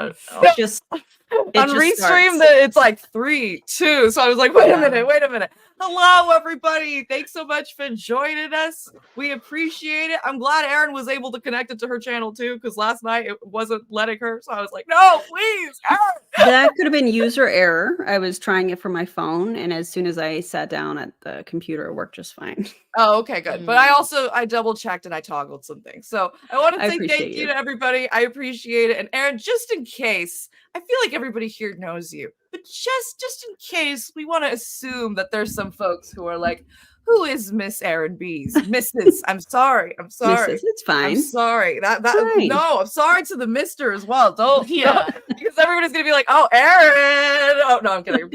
It's just on Restream it's like 3, 2. So I was like, wait a minute. Hello, everybody. Thanks so much for joining us. We appreciate it. I'm glad Erin was able to connect it to her channel too, because last night it wasn't letting her. So I was like, no, please, Erin. That could have been user error. I was trying it from my phone, and as soon as I sat down at the computer, it worked just fine. Oh, okay, good. But I double checked and I toggled some things. So I want to say thank you to everybody. I appreciate it. And Erin, just in case, I feel like everybody here knows you, but just in case, we want to assume that there's some folks who are like, who is Miss Erin Bees? Mrs. I'm sorry. Mrs. It's fine. I'm sorry. No, I'm sorry to the Mister as well. Don't because everybody's gonna be like, oh, Erin. Oh no, I'm kidding.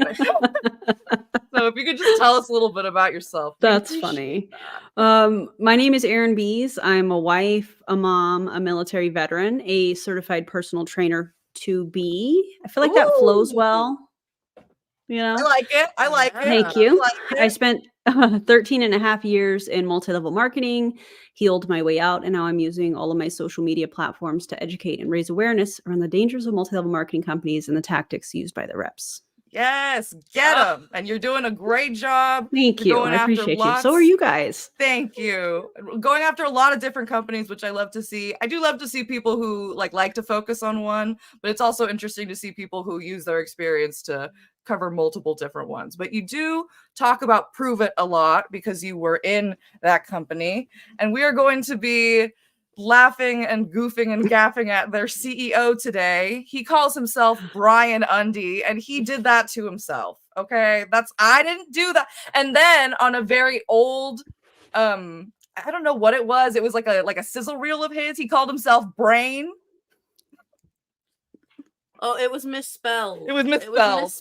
So if you could just tell us a little bit about yourself. That's funny. My name is Erin Bees. I'm a wife, a mom, a military veteran, a certified personal trainer to be. I feel like that flows well. You know, I like it. Thank you. I spent 13 and a half years in multi-level marketing, healed my way out, and now I'm using all of my social media platforms to educate and raise awareness around the dangers of multi-level marketing companies and the tactics used by the reps. Yes, get them. And you're doing a great job. Thank you. I appreciate you. So are you guys. Thank you. Going after a lot of different companies, which I love to see. I do love to see people who like to focus on one, but it's also interesting to see people who use their experience to cover multiple different ones. But you do talk about Pruvit a lot because you were in that company, and we are going to be laughing and goofing and gaffing at their CEO today. He calls himself Brian Undy, and he did that to himself. Okay, I didn't do that. And then on a very old, I don't know what it was. It was like a sizzle reel of his. He called himself Brain. Oh, it was misspelled. It was misspelled.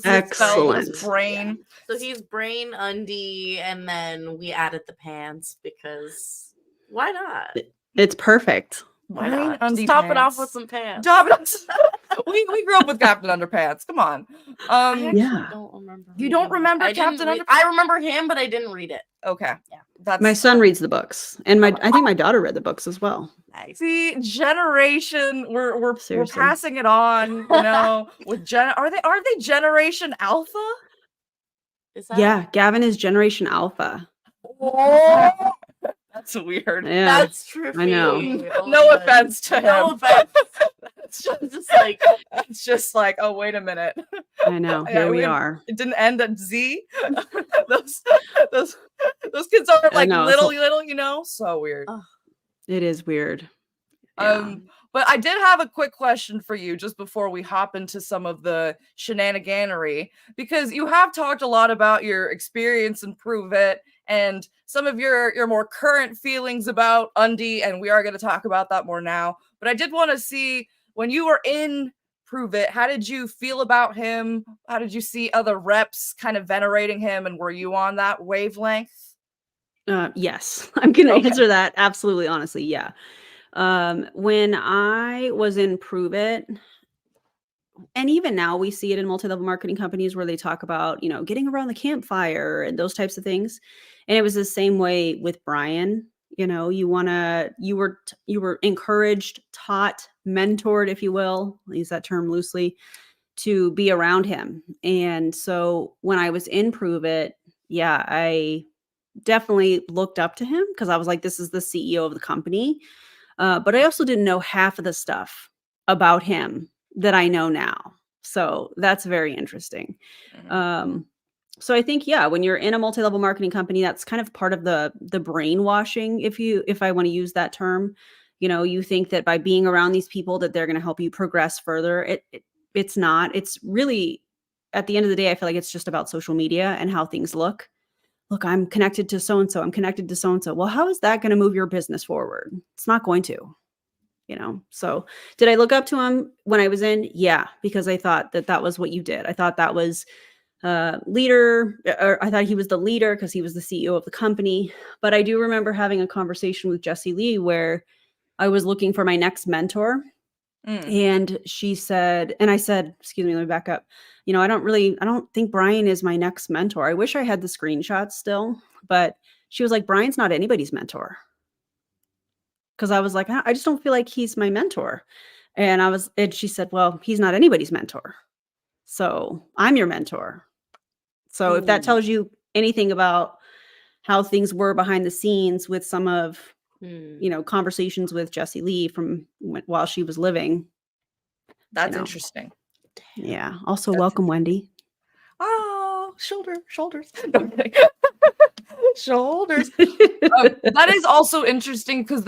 Excellent. It was Brain. Yeah. So he's Brain Undy, and then we added the pants because why not? It's perfect. Why not? Top it off with some pants. We grew up with Captain Underpants. Come on. I don't remember. You don't remember Captain Underpants? I remember him, but I didn't read it. Okay. Yeah. My son reads the books, and I think my daughter read the books as well. Nice. See, generation, we're passing it on. You know, with are they Generation Alpha? Yeah, Gavin is Generation Alpha. Oh, that's weird. Yeah, that's true. I know. No offense to him. No offense. It's just like, oh, wait a minute. I know. Here we are. It didn't end at Z. those kids are like little, you know, so weird. It is weird. But I did have a quick question for you just before we hop into some of the shenaniganery, because you have talked a lot about your experience in Pruvit and some of your more current feelings about Undy, and we are going to talk about that more now. But I did want to see, when you were in Pruvit, how did you feel about him? How did you see other reps kind of venerating him, and were you on that wavelength? Yes, I'm going to answer that absolutely honestly. Yeah. When I was in Pruvit, and even now we see it in multi-level marketing companies where they talk about, you know, getting around the campfire and those types of things. And it was the same way with Brian. You know, you were encouraged, taught, mentored, if you will, I'll use that term loosely, to be around him. And so when I was in Pruvit, yeah, I definitely looked up to him because I was like, this is the CEO of the company. But I also didn't know half of the stuff about him that I know now. So that's very interesting. Mm-hmm. So I think, yeah, when you're in a multi-level marketing company, that's kind of part of the brainwashing, if I want to use that term. You know, you think that by being around these people that they're going to help you progress further. It's not. It's really, at the end of the day, I feel like it's just about social media and how things look. Look, I'm connected to so-and-so. I'm connected to so-and-so. Well, how is that going to move your business forward? It's not going to, you know? So did I look up to him when I was in? Yeah, because I thought that was what you did. I thought that was leader, or I thought he was the leader because he was the CEO of the company. But I do remember having a conversation with Jessie Lee where I was looking for my next mentor. And she said, and I said, excuse me, let me back up. You know, I don't think Brian is my next mentor. I wish I had the screenshots still, but she was like, Brian's not anybody's mentor. Because I was like, I just don't feel like he's my mentor. And she said, well, he's not anybody's mentor. So I'm your mentor. So if that Ooh. tells you anything about how things were behind the scenes with some of, conversations with Jessie Lee from while she was living. That's know. interesting. Yeah. Also, That's welcome, Wendy. Oh, shoulders. No, I'm kidding. Shoulders. That is also interesting because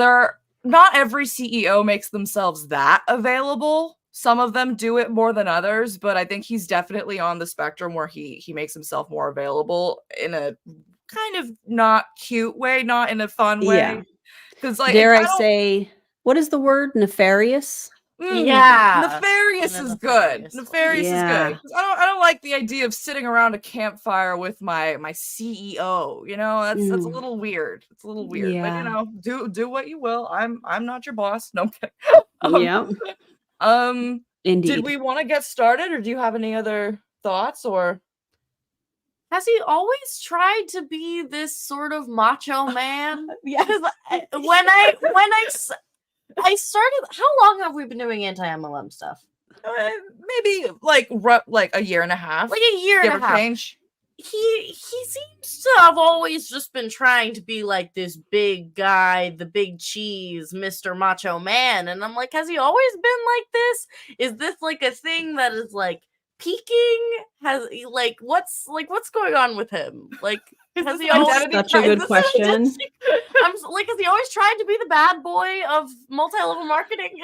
not every CEO makes themselves that available. Some of them do it more than others, but I think he's definitely on the spectrum where he makes himself more available in a kind of not cute way, not in a fun way. Yeah. Because like, dare I say, what is the word? Nefarious? Yeah. Nefarious is good. Nefarious is Yeah. good. 'Cause I don't like the idea of sitting around a campfire with my CEO. You know, that's a little weird. It's a little weird. But you Yeah. know, do what you will. I'm not your boss. No, I'm kidding. Yeah. Indeed. Did we want to get started, or do you have any other thoughts? Or has he always tried to be this sort of macho man? Yes. When I started, how long have we been doing anti-MLM stuff? Maybe like a year and a half. Like a year and a half. Change. He seems to have always just been trying to be like this big guy, the big cheese, Mr. Macho Man. And I'm like, has he always been like this? Is this like a thing that is like peaking? What's going on with him? Like, has he always such a good question? I'm like, has he always tried to be the bad boy of multi-level marketing?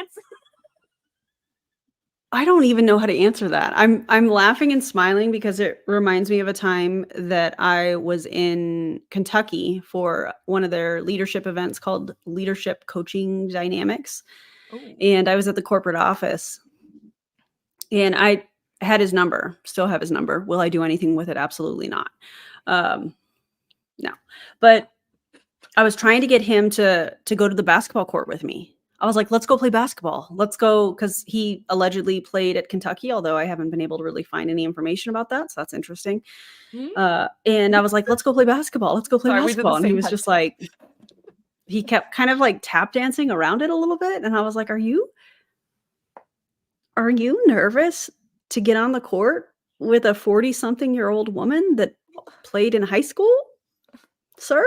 I don't even know how to answer that. I'm laughing and smiling because it reminds me of a time that I was in Kentucky for one of their leadership events called Leadership Coaching Dynamics. Ooh. And I was at the corporate office and I had his number, still have his number. Will I do anything with it? Absolutely not. No, but I was trying to get him to go to the basketball court with me. I was like, let's go play basketball. Let's go. Because he allegedly played at Kentucky, although I haven't been able to really find any information about that. So that's interesting. And I was like, let's go play basketball. Let's go play basketball. And he was just like, he kept kind of like tap dancing around it a little bit. And I was like, are you nervous to get on the court with a 40-something-year-old woman that played in high school, sir?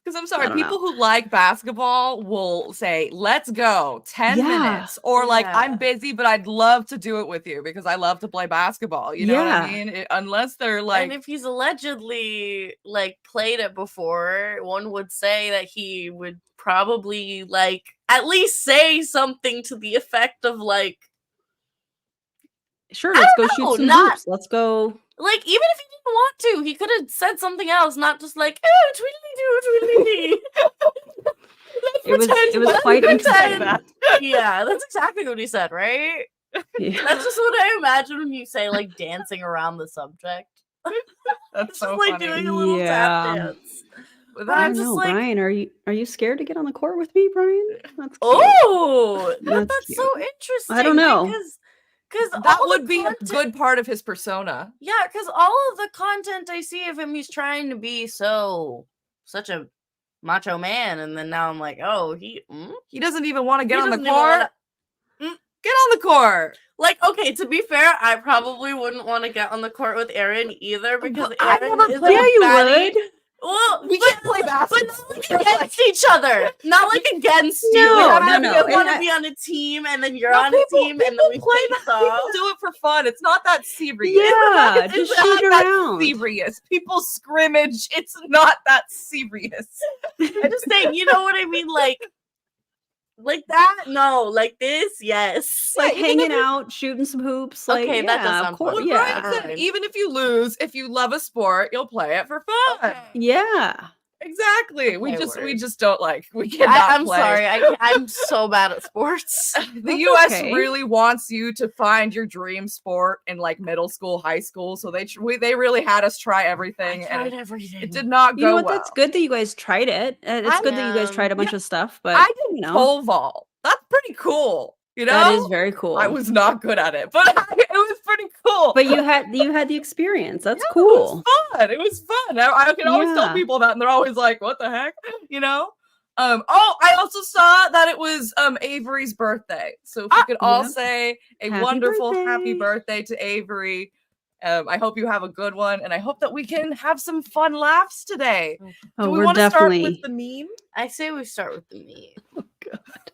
Because I'm sorry, people who like basketball will say, let's go 10 minutes. Or like, I'm busy, but I'd love to do it with you because I love to play basketball. You know what I mean? Unless they're like... And if he's allegedly like played it before, one would say that he would probably like at least say something to the effect of like, sure, let's go shoot some hoops. Let's go... Like, even if he didn't want to, he could have said something else, not just like, oh, tweedly-doo. It was quite interesting. Yeah, that's exactly what he said, right? Yeah. That's just what I imagine when you say, like, dancing around the subject. That's so like funny. doing a little tap dance. But I don't know, like, Brian, are you scared to get on the court with me, Brian? That's cute. Oh, that's so interesting. I don't know. Because that would be a good part of his persona. Yeah, because all of the content I see of him, he's trying to be such a macho man, and then now I'm like, oh, he doesn't even want to get on the court. Get on the court. Like, okay, to be fair, I probably wouldn't want to get on the court with Aaron either because Aaron is you would. Well, we can't play basketball, but not like against each other. Not like against you. No. We want to be on a team, and then you're on a team, and then we play People do it for fun. It's not that serious. Yeah, just shoot around. Serious. People scrimmage. It's not that serious. I'm just saying, you know what I mean? Like that? No. Like this? Yes. Like hanging out, shooting some hoops. Like, okay, that does sound cool. fun. Yeah. Even if you lose, if you love a sport, you'll play it for fun. Okay. Yeah. Exactly. We just don't like. We cannot I'm play. sorry. I'm so bad at sports. The U.S. really wants you to find your dream sport in like middle school, high school. So they really had us try everything. I tried everything. It did not go You know what? well. That's good that you guys tried it. It's good that you guys tried a bunch of stuff. But I did pole vault. That's pretty cool. You know, that is very cool. I was not good at it, but it was pretty cool. But you had the experience. That's cool. It was fun. I can always tell people that, and they're always like, "What the heck?" You know. I also saw that it was Avery's birthday. So if we could all Yep. say a Happy wonderful birthday. happy birthday to Avery. I hope you have a good one, and I hope that we can have some fun laughs today. Oh, Do we we're want to start definitely. with the meme? I say we start with the meme. Oh, God.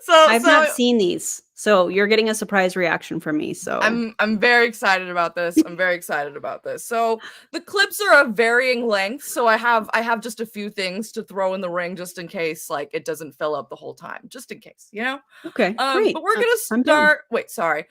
So I've not seen these, so you're getting a surprise reaction from me. So I'm very excited about this. I'm very excited about this. So the clips are of varying lengths. So I have just a few things to throw in the ring just in case like it doesn't fill up the whole time. Just in case, you know? okay, great. But we're gonna I'm down. start. Wait, sorry.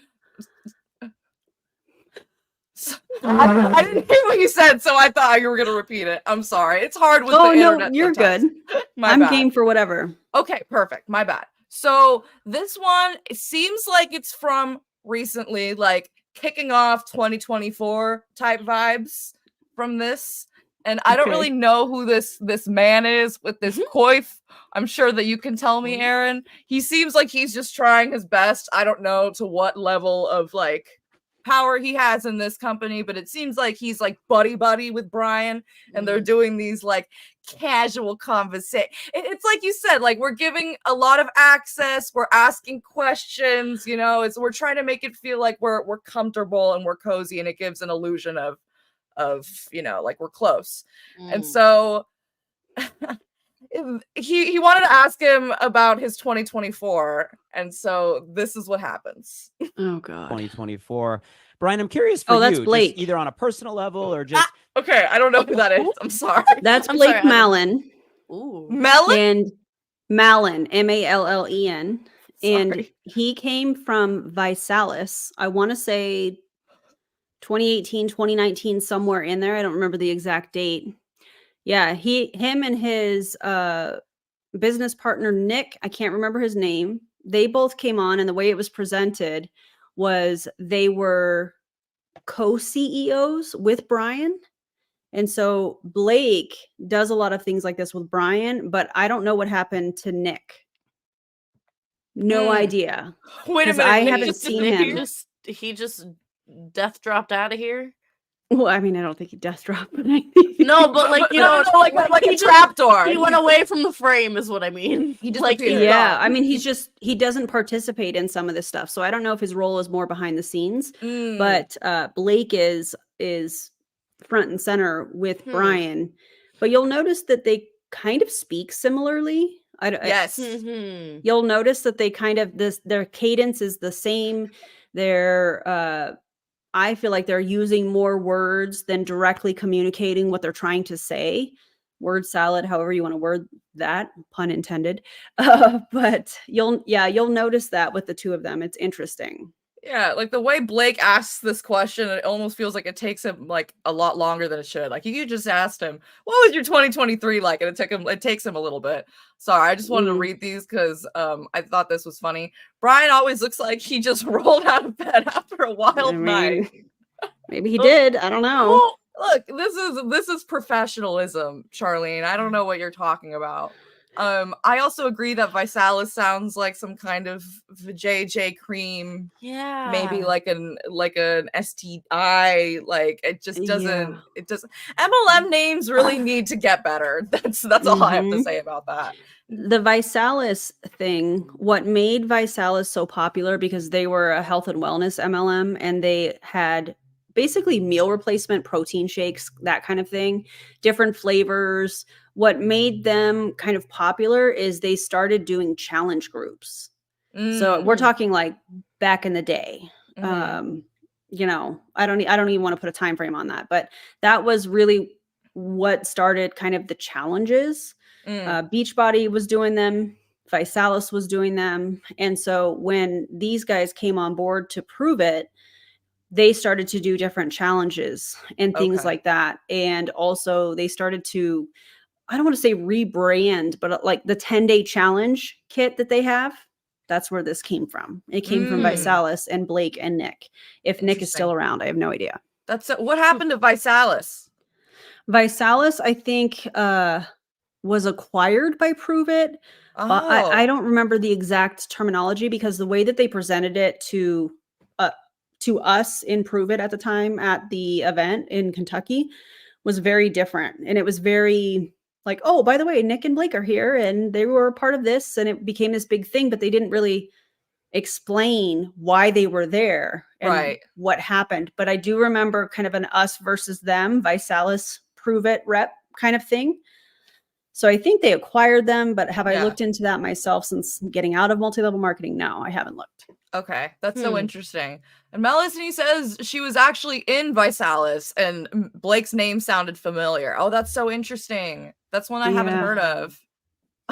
I didn't hear what you said, so I thought you were gonna repeat it. I'm sorry. It's hard with Oh the no, internet. you're sometimes. good. My I'm bad. game for whatever. Okay, perfect. My bad. So this one, it seems like it's from recently, like kicking off 2024 type vibes from this. And I don't Okay. really know who this man is with this coif. I'm sure that you can tell me, Aaron. He seems like he's just trying his best. I don't know to what level of like power he has in this company, but it seems like he's like buddy with Brian, and they're doing these like casual conversation. It's like you said, like we're giving a lot of access, we're asking questions, you know, we're trying to make it feel like we're comfortable and we're cozy, and it gives an illusion of you know, like we're close. And so he wanted to ask him about his 2024, and so this is what happens. Oh God. 2024. Brian, I'm curious for that's you, Blake. just either on a personal level or just Okay, I don't know who that is. I'm sorry. That's I'm Blake sorry, I don't- Mallon Ooh. Melon? and Mallon, Mallen, and Sorry. he came from Visalis. I want to say 2018, 2019, somewhere in there. I don't remember the exact date. Yeah, him and his business partner Nick, I can't remember his name. They both came on, and the way it was presented was they were co-CEOs with Brian. And so Blake does a lot of things like this with Brian, but I don't know what happened to Nick. No idea. Wait a 'Cause minute. I Nick haven't just seen disappeared? him. He just death dropped out of here. Well, I mean, I don't think he death dropped. But No, but like you know, like he a just- trapdoor. He went away from the frame, is what I mean. He like disappeared. he's yeah, gone. I mean, he doesn't participate in some of this stuff. So I don't know if his role is more behind the scenes, but Blake is front and center with Brian. But you'll notice that they kind of speak similarly. Yes. You'll notice that they kind of their cadence is the same. They're I feel like they're using more words than directly communicating what they're trying to say. Word salad, however you want to word that, pun intended. But you'll notice that with the two of them. It's interesting. Yeah, like the way Blake asks this question, it almost feels like it takes him like a lot longer than it should. Like you just asked him, "What was your 2023 like?" And it takes him a little bit. Sorry, I just wanted to read these because I thought this was funny. Brian always looks like he just rolled out of bed after a wild night. Maybe he did. I don't know. Look, this is professionalism, Charlene. I don't know what you're talking about. I also agree that Visalis sounds like some kind of JJ cream. Yeah. Maybe like an STI. Like it just doesn't. Yeah. It doesn't. MLM names really need to get better. That's all I have to say about that. The Visalis thing, what made Visalis so popular, because they were a health and wellness MLM, and they had basically meal replacement protein shakes, that kind of thing, different flavors. What made them kind of popular is they started doing challenge groups. So we're talking like back in the day. You know, I don't even want to put a time frame on that, but that was really what started kind of the challenges. Beachbody was doing them, Visalis was doing them. And so when these guys came on board to Pruvit, they started to do different challenges and things like that. And also they started to, I don't want to say rebrand, but like the 10-day challenge kit that they have, that's where this came from. It came from Visalis and Blake and Nick. If Nick is still around, I have no idea. That's what happened to Visalis. Visalis, I think, was acquired by Pruvit. I don't remember the exact terminology, because the way that they presented it to us in Pruvit at the time at the event in Kentucky was very different. And it was very like, oh, by the way, Nick and Blake are here and they were a part of this, and it became this big thing, but they didn't really explain why they were there and Right. what happened. But I do remember kind of an us versus them, Visalis Pruvit rep kind of thing. So I think they acquired them, but have I looked into that myself since getting out of multi-level marketing? No, I haven't looked. Okay, that's so interesting. And Melisany says she was actually in Visalis and Blake's name sounded familiar. Oh, that's so interesting. That's one I haven't heard of.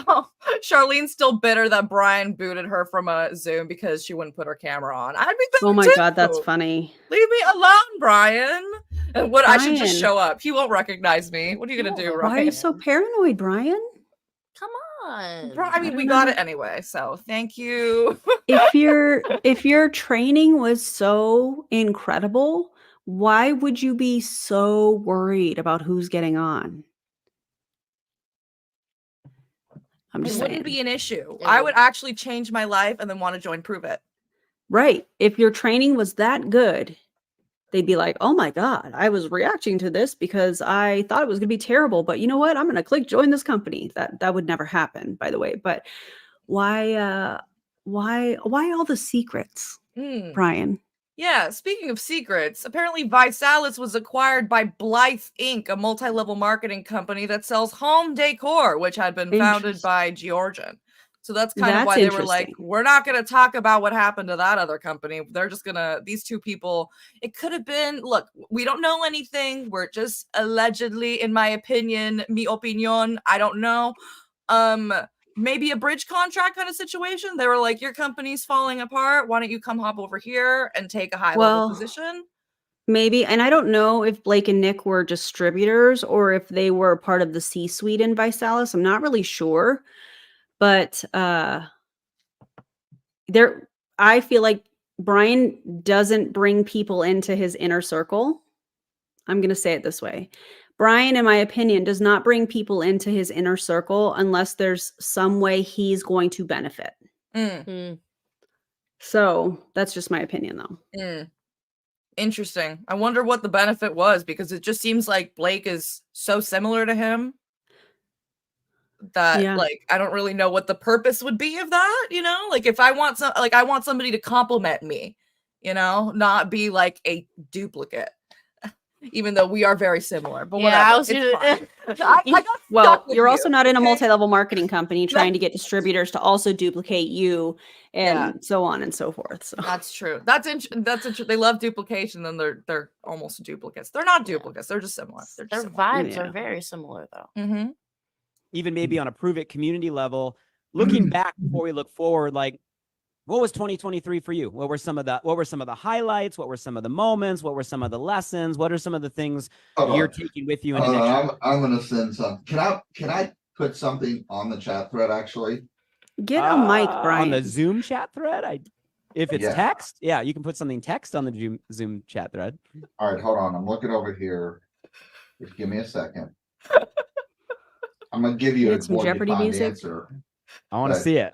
Oh, Charlene's still bitter that Brian booted her from a Zoom because she wouldn't put her camera on. I'd be bitter Oh my too. God, that's funny. Leave me alone, Brian. And what I should just show up. He won't recognize me. What are you gonna do, Ryan? Why are you so paranoid, Brian? Come on. I mean, we got it anyway, so thank you. If your training was so incredible, why would you be so worried about who's getting on? I'm just It saying. wouldn't be an issue. I would actually change my life and then want to join Pruvit. Right. If your training was that good, they'd be like, oh my God, I was reacting to this because I thought it was going to be terrible. But you know what? I'm going to click join this company. That would never happen, by the way. But why all the secrets, Brian? Yeah, speaking of secrets, apparently Visalis was acquired by Blythe Inc., a multi-level marketing company that sells home decor, which had been founded by Georgian. So that's kind of why they were like, we're not going to talk about what happened to that other company. They're just going to, these two people, it could have been, look, we don't know anything. We're just allegedly, in my opinion, mi opinion, I don't know. Maybe a bridge contract kind of situation. They were like, your company's falling apart. Why don't you come hop over here and take a high level position? Maybe. And I don't know if Blake and Nick were distributors or if they were part of the C-suite in Visalis. I'm not really sure. But I feel like Brian doesn't bring people into his inner circle. I'm going to say it this way. Brian, in my opinion, does not bring people into his inner circle unless there's some way he's going to benefit. So that's just my opinion, though. Interesting. I wonder what the benefit was, because it just seems like Blake is so similar to him that like I don't really know what the purpose would be of that, you know? Like if I want I want somebody to compliment me, you know, not be like a duplicate. Even though we are very similar, but whatever. Well, you're also not in a multi-level marketing company trying to get distributors to also duplicate you and so on and so forth. So that's true. That's interesting. They love duplication, and they're almost duplicates. They're not duplicates. They're just similar. Their vibes are very similar, though. Even maybe on a Pruvit community level, looking back before we look forward, like, what was 2023 for you? What were some of the highlights? What were some of the moments? What were some of the lessons? What are some of the things you're taking with you into next year? I'm gonna send some. Can I put something on the chat thread actually? Get a mic, Brian. On the Zoom chat thread? If it's text, you can put something text on the Zoom chat thread. All right, hold on. I'm looking over here. Just give me a second. I'm gonna give you a some Jeopardy music answer. I want to see it.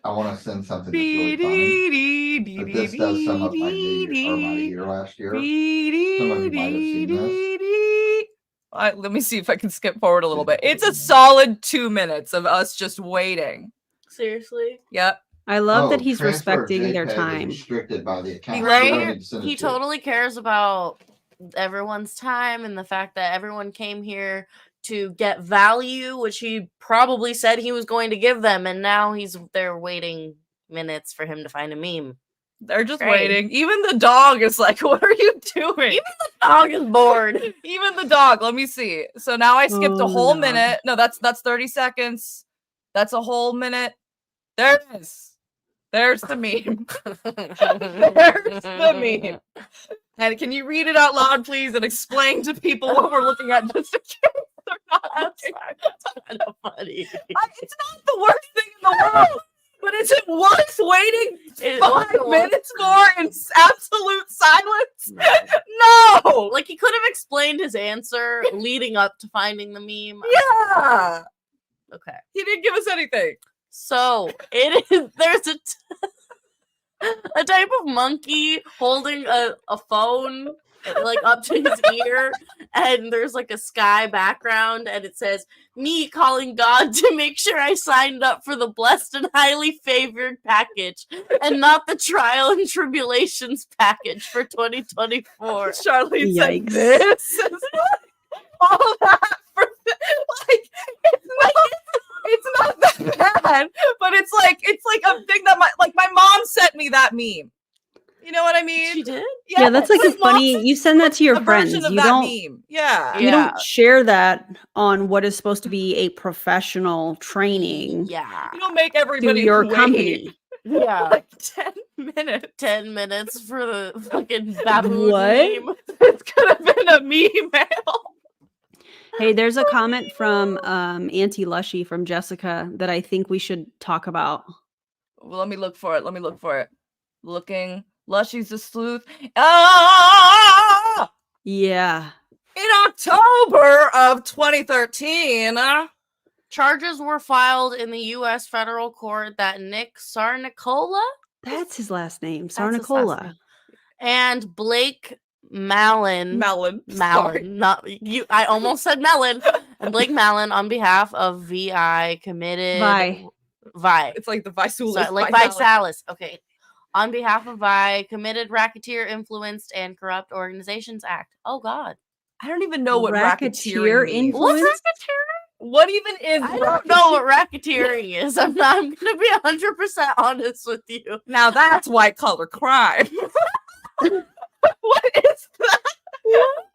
I want to send something that's really funny. But this does sum up my year last year. Some of you might have seen this. Let me see if I can skip forward a little bit. It's a solid 2 minutes of us just waiting. Seriously? Yep. I love that he's respecting their time. Restricted by the account. Right? He totally cares about everyone's time and the fact that everyone came here to get value, which he probably said he was going to give them, and now they're waiting minutes for him to find a meme. They're just waiting. Even the dog is like, what are you doing? Even the dog is bored. Even the dog. Let me see. So now I skipped a whole minute. No, that's 30 seconds. That's a whole minute. There it is. There's the meme. There's the meme. And can you read it out loud, please, and explain to people what we're looking at just in case they're not looking? That's kind of funny. It's not the worst thing in the world, but is it worth waiting 5 minutes for in absolute silence? No! Like, he could have explained his answer leading up to finding the meme. Yeah! Okay. He didn't give us anything. So, there's a type of monkey holding a phone like up to his ear, and there's like a sky background, and it says, "Me calling God to make sure I signed up for the blessed and highly favored package, and not the trial and tribulations package for 2024." Charlene said, Yikes. "This is all that for like it's not that bad, but it's like a thing that my mom sent me that meme. You know what I mean? She did? Yeah, that's like a my mom funny. sent You send that to your a friends. version of You that don't. meme. Yeah. You Yeah. don't share that on what is supposed to be a professional training Yeah. You don't make to everybody your wait company. Yeah. like 10 minutes. 10 minutes for the fucking baboon What? meme. It could have been a meme mail. Hey, there's a comment from Auntie Lushy from Jessica that I think we should talk about. Well, let me look for it. Looking. Lushy's a sleuth. Ah! Yeah. In October of 2013. Charges were filed in the U.S. federal court that Nick Sarnicola That's his last name. That's his last Sarnicola. name. and Blake Mallon. Sorry. Mallon, not you. I almost said Mellon. And Blake Mallon, on behalf of VI, committed Vi. It's like the Visualis. Sorry, like Visalis. Okay. On behalf of Vi, committed Racketeer Influenced and Corrupt Organizations Act. Oh God. I don't even know what Racketeer racketeering means. What's Influenced? racketeering? What even is I don't know what racketeering is. I'm gonna be 100% honest with you. Now that's white collar crime. What is that?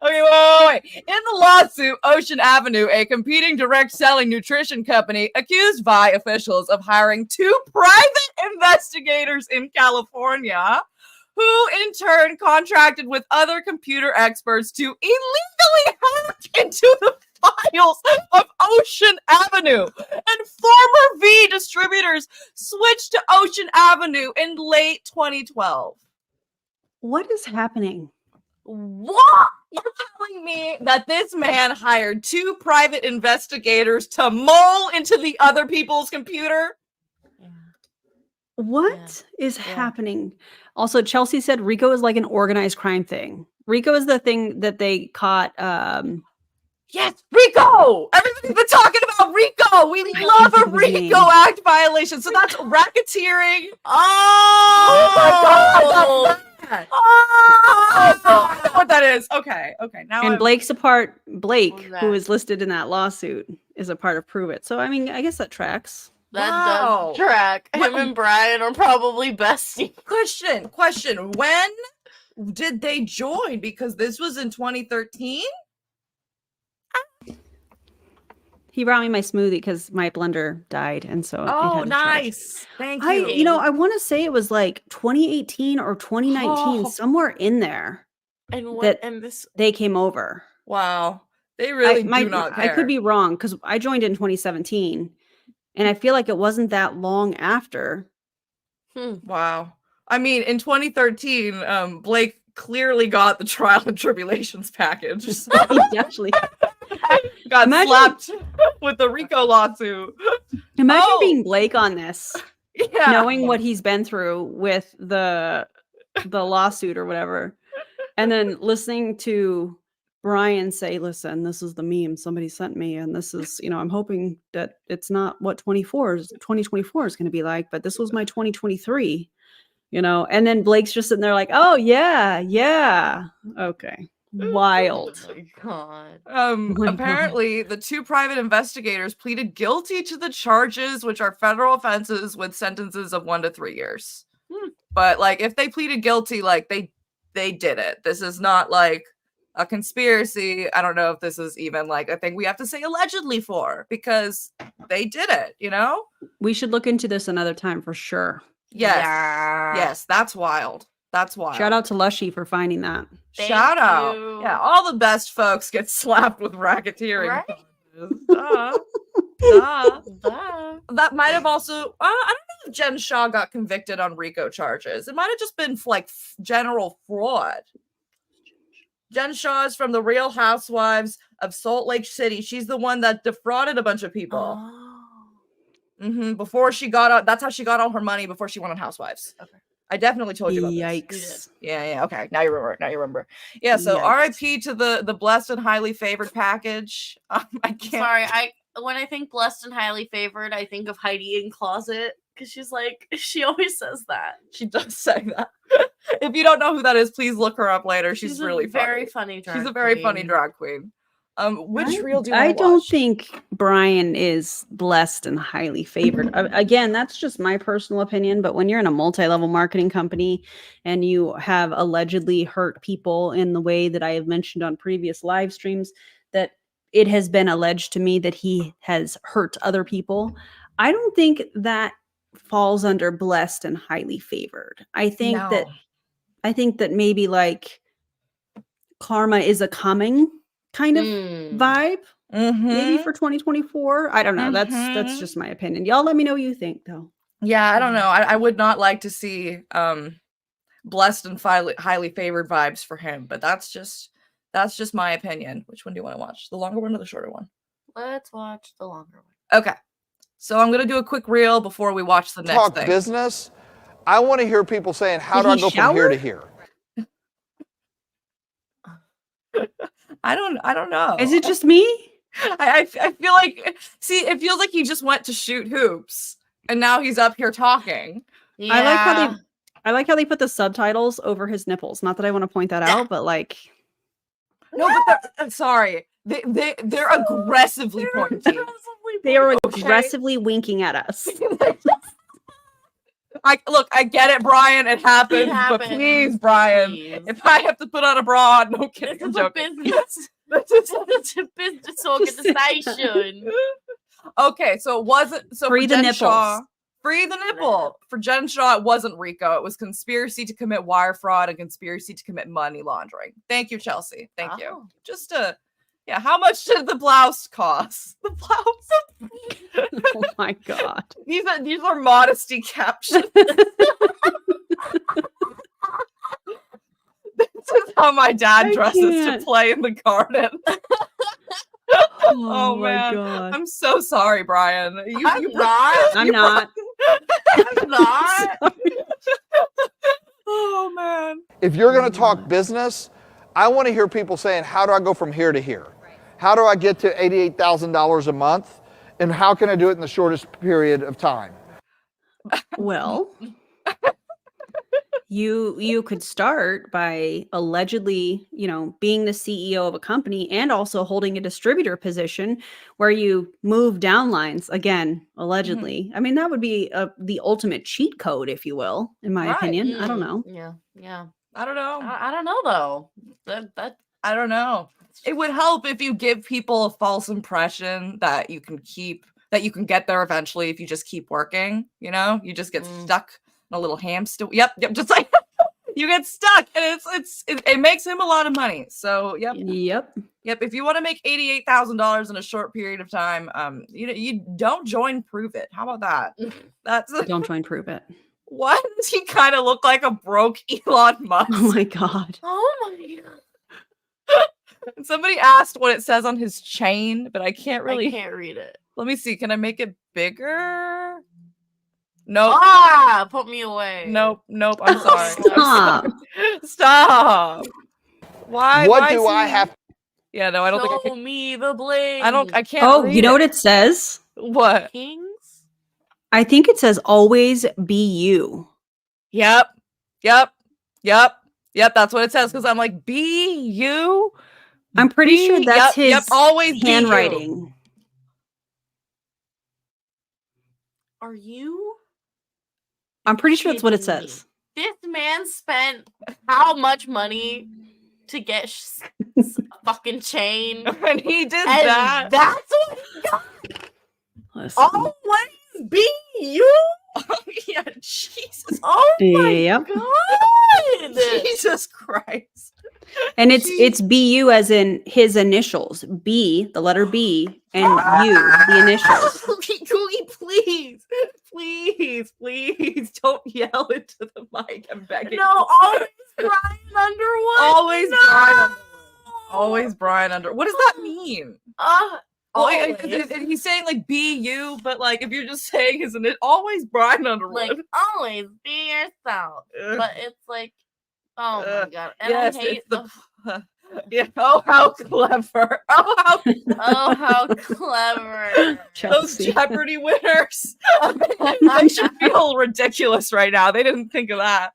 Okay, wait. In the lawsuit, Ocean Avenue, a competing direct selling nutrition company, accused Vi officials of hiring 2 private investigators in California, who in turn contracted with other computer experts to illegally hack into the files of Ocean Avenue. And former V distributors switched to Ocean Avenue in late 2012. What is happening? What? You're telling me that this man hired 2 private investigators to mole into the other people's computer? What is happening? Also, Chelsea said RICO is like an organized crime thing. RICO is the thing that they caught. Yes, RICO! Everybody's been talking about RICO! We love a think of his name. RICO Act violation. So that's racketeering. Oh, my God, that's bad. Oh, I know what that is. Okay. Now And Blake's a part. Blake, Who's who that? is listed in that lawsuit, is a part of Pruvit. So I mean, I guess that tracks. that Wow. does track. Him and Brian are probably besties. Question. When did they join? Because this was in 2013? He brought me my smoothie because my blender died, and so. it Oh, had to charge. nice. Thank you. I want to say it was like 2018 or 2019, Oh. somewhere in there. And what? That- And this. They came over. Wow. They really do not care. I could be wrong because I joined in 2017, and I feel like it wasn't that long after. Wow. I mean, in 2013, Blake clearly got the trial and tribulations package. So He actually. got Imagine- slapped with the RICO lawsuit. Imagine Oh. being Blake on this, Yeah. knowing what he's been through with the lawsuit or whatever, and then listening to Brian say, "Listen, this is the meme somebody sent me, and this is, I'm hoping that it's not what 2024 is going to be like, but this was my 2023." And then Blake's just sitting there like, "Oh yeah, okay." Wild. Oh my God. my God. Apparently, the 2 private investigators pleaded guilty to the charges, which are federal offenses with sentences of 1 to 3 years. But like, if they pleaded guilty, like they did it. This is not like a conspiracy. I don't know if this is even like a thing we have to say allegedly for, because they did it. We should look into this another time for sure. Yes. Yeah. Yes, that's wild. That's wild. Shout out to Lushy for finding that. Shout Thank out. you. Yeah, all the best folks get slapped with racketeering. Right? charges. Duh. Duh. Duh. That might have also, I don't know if Jen Shaw got convicted on RICO charges. It might have just been like general fraud. Jen Shaw is from the Real Housewives of Salt Lake City. She's the one that defrauded a bunch of people. Oh. Before she got out, that's how she got all her money before she went on Housewives. Okay. I definitely told you about this. Yikes. Yeah. Okay. Now you remember. Yeah. So Yikes. RIP to the blessed and highly favored package. I can't. Sorry, when I think blessed and highly favored, I think of Heidi in Closet because she always says that. She does say that. If you don't know who that is, please look her up later. She's really very funny. She's a very funny drag queen. Which reel do you want to I don't watch? think Brian is blessed and highly favored. Again, that's just my personal opinion. But when you're in a multi-level marketing company and you have allegedly hurt people in the way that I have mentioned on previous live streams, that it has been alleged to me that he has hurt other people, I don't think that falls under blessed and highly favored. I think that maybe like karma is a coming kind of vibe, maybe for 2024. I don't know. That's just my opinion. Y'all let me know what you think though. Yeah, I don't know. I would not like to see blessed and highly favored vibes for him, but that's just my opinion. Which one do you want to watch? The longer one or the shorter one? Let's watch the longer one. Okay. So I'm gonna do a quick reel before we watch the next thing. Business. I want to hear people saying, "How do I go from here to here?" I don't know. Is it just me? I feel like, see, it feels like he just went to shoot hoops and now he's up here talking. Yeah. I like how they put the subtitles over his nipples. Not that I want to point that out, but like, no, but I'm sorry. They're aggressively pointing. they are aggressively winking at us. I get it, Brian. It happens, but please, Brian, if I have to put on a bra, no kidding. This is a business. It's a business organization. Okay, so it wasn't Free the nipples. Free the nipple. For Jen Shaw, it wasn't RICO. It was conspiracy to commit wire fraud and conspiracy to commit money laundering. Thank you, Chelsea. Thank you. Just how much did the blouse cost? The blouse. Oh my god. These are modesty captions. This is how my dad dresses to play in the garden. Oh my man, god. I'm so sorry, Brian. I'm not. I'm not. I'm not. Oh man. If you're going to talk business, I want to hear people saying, "How do I go from here to here? How do I get to $88,000 a month? And how can I do it in the shortest period of time?" Well, you could start by allegedly, being the CEO of a company and also holding a distributor position where you move downlines again, allegedly. Mm-hmm. I mean, that would be the ultimate cheat code, if you will, in my opinion. I don't know. Yeah. I don't know. I don't know though. That I don't know. It would help if you give people a false impression that you can get there eventually if you just keep working, you just get stuck in a little hamster. Yep, just like you get stuck and it makes him a lot of money. So, yep. If you want to make $88,000 in a short period of time, you don't join Pruvit. How about that? Don't join Pruvit. What? Does he kind of look like a broke Elon Musk? Oh my god. Oh my god. Somebody asked what it says on his chain, but I can't read it. Let me see. Can I make it bigger? Nope. Put me away. Nope. I'm sorry. Stop. Why? What do I have? Yeah, no, I don't think I Show can. me the blade. I can't. Oh, read you know it. what it says? What? Kings? I think it says always be you. Yep. That's what it says because I'm like, be you. I'm pretty sure that's his always handwriting. Are you? I'm pretty sure that's what it says. This man spent how much money to get a fucking chain? And he did that. That's what he got. Listen. Always be you. Yeah, Jesus. Oh my Yep. god. Jesus Christ. And it's BU as in his initials. B, the letter B, and U, the initials. Please don't yell into the mic. I'm begging. No, always Brian Underwood. Always no! Brian Underwood. Always Brian Underwood. What does that mean? Well, Always. he's saying like be you, but like if you're just saying, isn't it always Brian Underwood? Like, always be yourself. But it's like, oh my god. And yes, I hate it's the yeah. Oh, how clever! Oh, how clever. Those Chelsea. Jeopardy winners. They should feel ridiculous right now. They didn't think of that.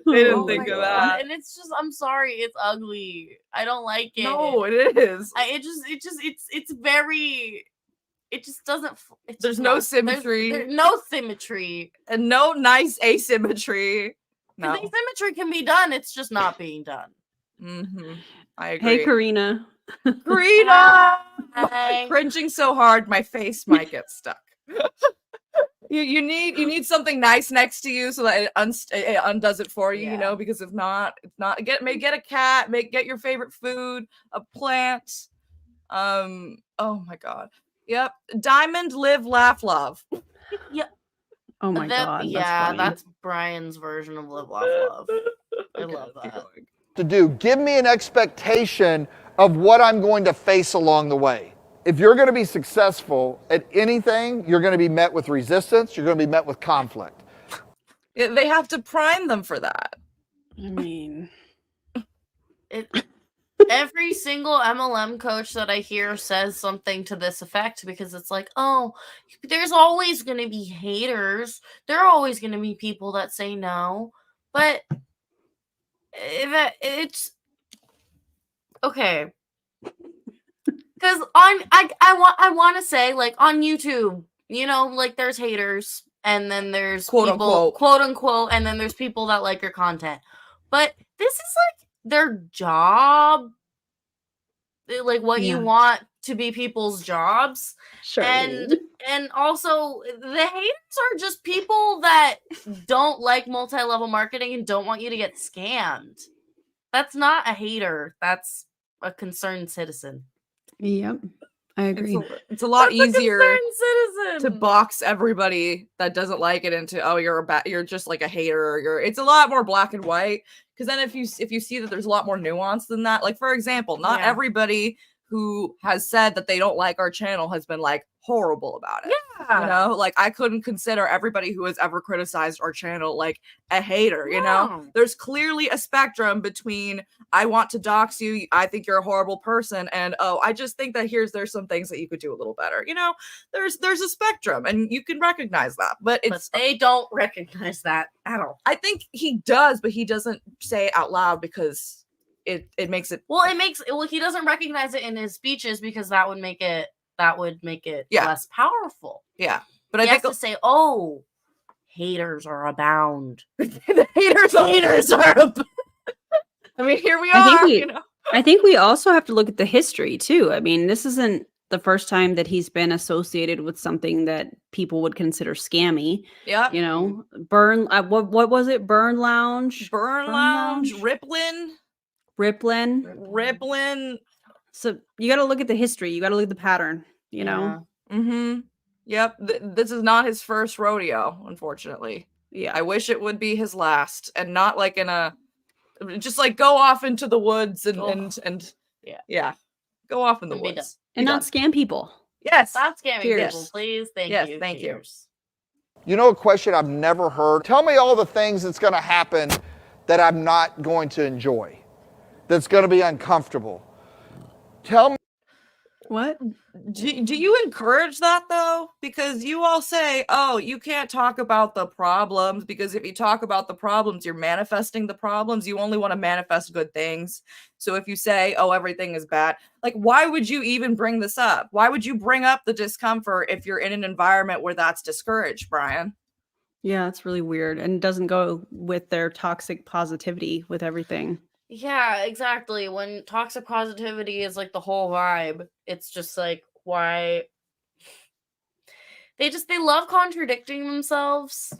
They didn't Oh think my of God. that. And it's just, I'm sorry, it's ugly. I don't like it. No, it is. It's very, it just doesn't, it's There's just no not- symmetry. There's no symmetry. And no nice asymmetry. No. Because asymmetry can be done, it's just not being done. Mm-hmm. I agree. Hey, Karina. Karina! Hi. Cringing so hard, my face might get stuck. You need something nice next to you so that it undoes it for you, you know, because if not, it's not get a cat, get your favorite food, a plant. Oh my god. Yep. Diamond, live, laugh, love. Oh my God. That's Brian's version of Live, Laugh, Love. I love that. To do. Give me an expectation of what I'm going to face along the way. If you're going to be successful at anything, you're going to be met with resistance, you're going to be met with conflict. They have to prime them for that. I mean, Every single MLM coach that I hear says something to this effect, because it's like, oh, there's always going to be haters. There are always going to be people that say no. But it's okay. Because I want to say, like, on YouTube, you know, like, there's haters, and then there's Quote people, unquote. quote unquote, and then there's people that like your content. But this is like their job, like what you want to be people's jobs. sure. And also the haters are just people that don't like multi-level marketing and don't want you to get scammed. That's not a hater. That's a concerned citizen. Yep. I agree. It's a lot That's easier a concerned citizen. to box everybody that doesn't like it into, oh, you're just like a hater, or it's a lot more black and white. Because then if you see that there's a lot more nuance than that, like, for example, not everybody who has said that they don't like our channel has been like horrible about it. Yeah. You know, like, I couldn't consider everybody who has ever criticized our channel like a hater, you know? There's clearly a spectrum between, I want to dox you, I think you're a horrible person, and, oh, I just think that there's some things that you could do a little better. You know, there's a spectrum, and you can recognize that. But they don't recognize that at all. I think he does, but he doesn't say it out loud because it makes it. Well, he doesn't recognize it in his speeches because that would make it less powerful. Yeah. But He I has think to say, oh, haters are abound. the haters are abound. I mean, here we are. I think we also have to look at the history too. I mean, this isn't the first time that he's been associated with something that people would consider scammy. Yeah. You know, what was it? Burn Lounge, Riplin. So you got to look at the history. You got to look at the pattern. You know. Mm-hmm. Yep. This is not his first rodeo, unfortunately. Yeah. I wish it would be his last, and not like just like go off into the woods and go off in the woods and not scam people. Yes. Stop scamming Cheers. people, please. Thank you. Thank Cheers. You know a question I've never heard? Tell me all the things that's going to happen that I'm not going to enjoy, that's going to be uncomfortable. Tell me. What? Do you encourage that though? Because you all say, oh, you can't talk about the problems, because if you talk about the problems, you're manifesting the problems. You only want to manifest good things. So if you say, oh, everything is bad, like, why would you even bring this up? Why would you bring up the discomfort if you're in an environment where that's discouraged, Brian? Yeah, it's really weird, and it doesn't go with their toxic positivity with everything. Yeah, exactly. When toxic positivity is like the whole vibe, it's just like, why? They love contradicting themselves.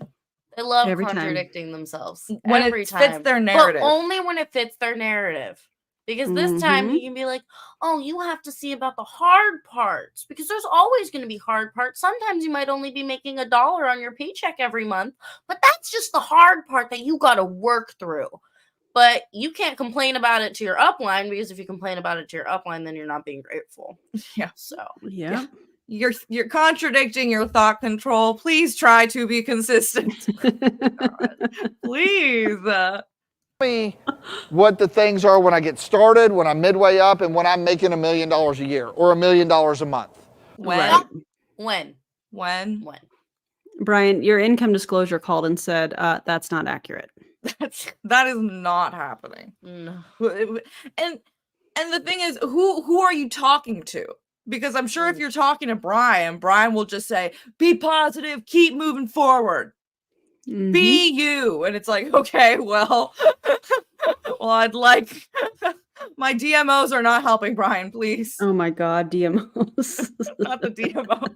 They love Every time. contradicting themselves. When every it time. fits their narrative. But only when it fits their narrative. Because this time you can be like, oh, you have to see about the hard parts. Because there's always going to be hard parts. Sometimes you might only be making $1 on your paycheck every month. But that's just the hard part that you got to work through. but you can't complain about it to your upline, because if you complain about it to your upline, then you're not being grateful. Yeah. So Yeah. You're contradicting your thought control. Please try to be consistent. Please. Me what the things are when I get started, when I'm midway up, and when I'm making $1 million a year or $1 million a month. When? Right. when? Brian, your income disclosure called and said, that's not accurate. That is not happening. No. And the thing is, who are you talking to? Because I'm sure if you're talking to Brian will just say, be positive, keep moving forward. Mhm. Be you. And it's like, okay, well, I'd like my DMOs are not helping, Brian, please. Oh my God, DMOs. Not the DMOs.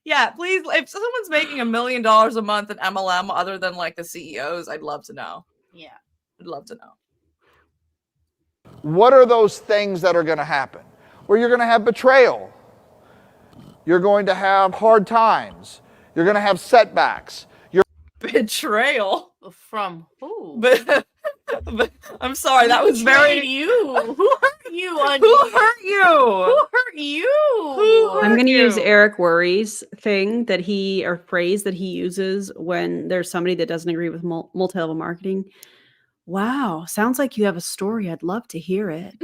Yeah, please. If someone's making $1 million a month in MLM other than like the CEOs, I'd love to know. Yeah. I'd love to know. What are those things that are going to happen? Where you're going to have betrayal. You're going to have hard times. You're going to have setbacks. Betrayal From who? but I'm sorry, that was Betrayed very you. Who hurt you? Undy? Who hurt you? Who hurt you? Who hurt I'm going to use you? Eric Worre's thing that or phrase that he uses when there's somebody that doesn't agree with multi-level marketing. Wow, sounds like you have a story. I'd love to hear it.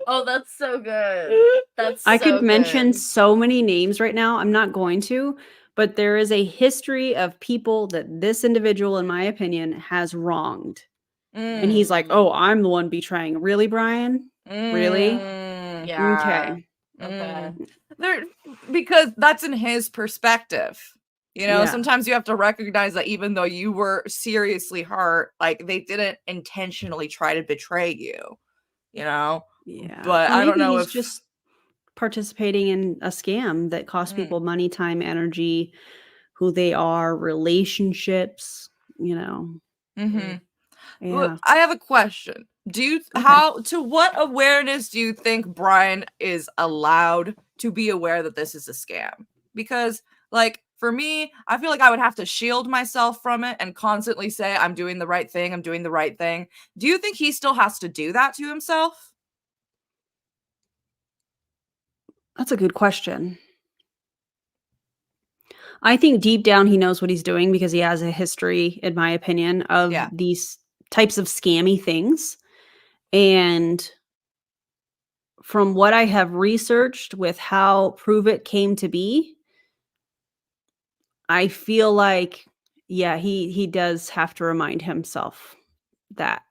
Oh, that's so good. That's I so could mention good. so many names right now. I'm not going to, but there is a history of people that this individual, in my opinion, has wronged. And he's like, oh, I'm the one betraying. Really, Brian? Really? Yeah. Okay. Okay. Because that's in his perspective. You know, Yeah. sometimes you have to recognize that even though you were seriously hurt, like they didn't intentionally try to betray you. You know? Yeah. But Or I don't maybe know he's if just participating in a scam that costs people money, time, energy, who they are, relationships, you know. Mhm. Yeah. I have a question. To what awareness do you think Brian is allowed to be aware that this is a scam? Because like for me, I feel like I would have to shield myself from it and constantly say I'm doing the right thing, I'm doing the right thing. Do you think he still has to do that to himself? That's a good question. I think deep down he knows what he's doing because he has a history, in my opinion, of Yeah. these types of scammy things. And from what I have researched with how Pruvit came to be, I feel like, yeah, he does have to remind himself that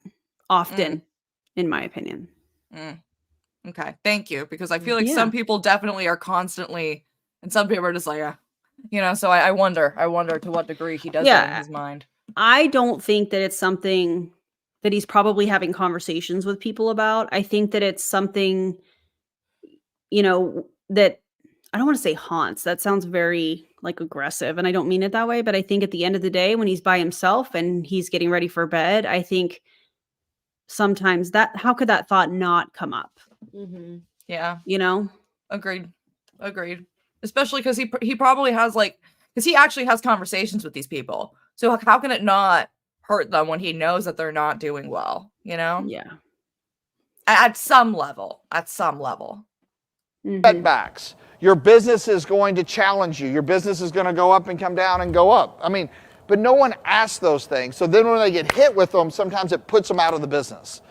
often, in my opinion. Okay, thank you. Because I feel like Yeah. some people definitely are constantly, and some people are just like, you know, so I wonder to what degree he does that in Yeah. his mind. I don't think that it's something that he's probably having conversations with people about. I think that it's something, you know, that I don't want to say haunts. That sounds very like aggressive, and I don't mean it that way, but I think at the end of the day when he's by himself and he's getting ready for bed, I think sometimes how could that thought not come up? Mm-hmm. Yeah. You know? Agreed. Especially because he probably has because he actually has conversations with these people. So how can it not hurt them when he knows that they're not doing well? You know, Yeah. at some level. Mhm. Setbacks. Your business is going to challenge you. Your business is going to go up and come down and go up. I mean, but no one asks those things. So then when they get hit with them, sometimes it puts them out of the business.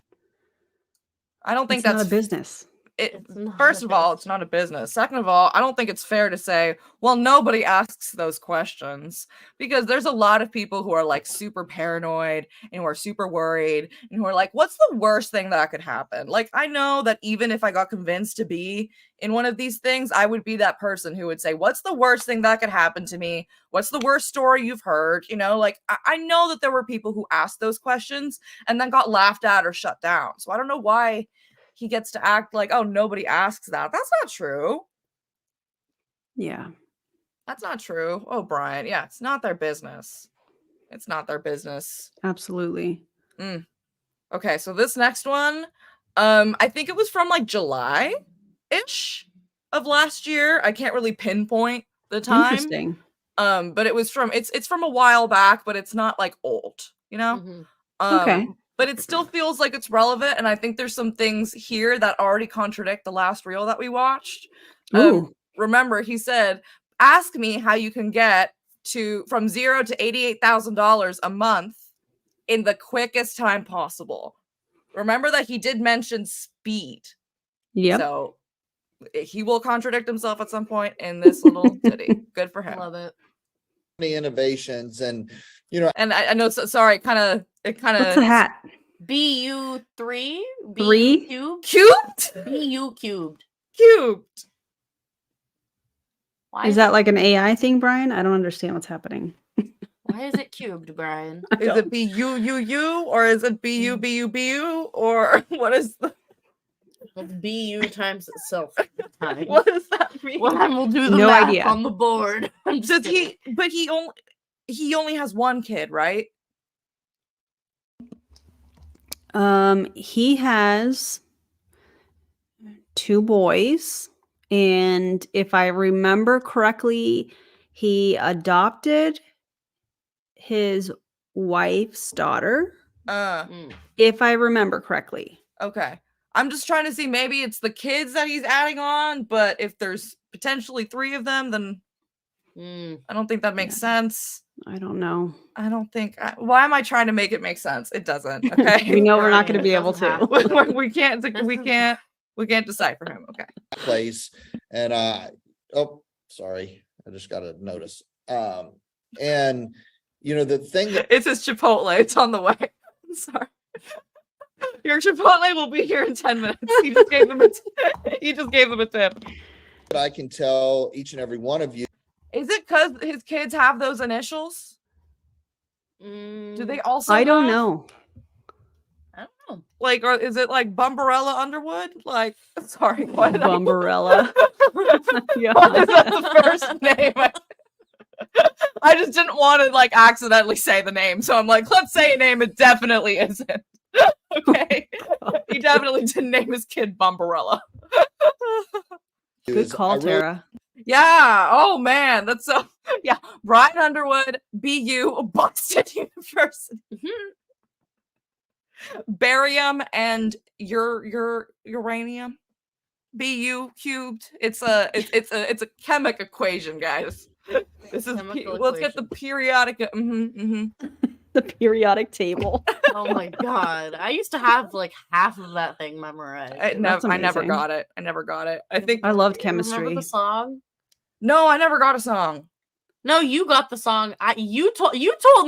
I don't think It's not that's a business. It's not First a of all, business. it's not a business. Second of all, I don't think it's fair to say, well, nobody asks those questions, because there's a lot of people who are like super paranoid and who are super worried and who are like, what's the worst thing that could happen? Like, I know that even if I got convinced to be in one of these things, I would be that person who would say, what's the worst thing that could happen to me? What's the worst story you've heard? You know, like I know that there were people who asked those questions and then got laughed at or shut down. So I don't know why he gets to act like, oh, nobody asks that. That's not true. Yeah. That's not true. Oh, Brian. Yeah, it's not their business. It's not their business. Absolutely. Okay, so this next one, I think it was from like July-ish of last year. I can't really pinpoint the time. Interesting. But it was from it's from a while back, but it's not like old. you know? Mhm. Okay. But it still feels like it's relevant, and I think there's some things here that already contradict the last reel that we watched. Ooh. Remember, he said, "Ask me how you can get from $0 to $88,000 a month in the quickest time possible." Remember that he did mention speed. Yep. So he will contradict himself at some point in this little ditty. Good for him. Love it. Many innovations, and And I know, sorry, it kind What's the of hat? BU3? Three? BU cubed? cubed. BU cubed. Cubed. Why Is that like an AI thing, Brian? I don't understand what's happening. why is it cubed, Brian? Is it BU or is it BU or what is the It's BU times itself. Time. what does that mean? Well, I will do the No math idea. on the board. I'm just Does kidding. but he only has one kid, right? He has 2 boys, and if I remember correctly, he adopted his wife's daughter, Mm. if I remember correctly. Okay. I'm just trying to see, maybe it's the kids that he's adding on, but if there's potentially 3 of them, then Mm. I don't think that makes sense. I don't know. I don't think. Why am I trying to make it make sense? It doesn't. Okay. We know we're not going to Brian, be it able doesn't to. have we can't. We can't decipher him. Okay. place. And oh, sorry, I just got a notice. And the thing that It's his Chipotle. It's on the way. I'm sorry. Your Chipotle will be here in 10 minutes. He just gave them a tip. I can tell each and every one of you, Is it because his kids have those initials? Do they also? I don't have- know. I don't know. Like, or is it like Bumbarella Underwood? Like, sorry, what? Bumbarella. Yeah. What is that the first name? I just didn't want to like accidentally say the name, so I'm like, let's say a name it definitely isn't. Okay, he definitely didn't name his kid Bumbarella. Good is call, I really Tara. Yeah. Oh man, that's so. Yeah, Brian Underwood, BU, Boston University, barium and uranium, BU cubed. It's a chemic equation, guys. This is Chemical let's get the periodic. The periodic table. Oh my god. I used to have like half of that thing memorized. I That's never amazing. got it. I never got it. I think I loved You chemistry. remember the song? no, I never got a song. No, you got the song. You told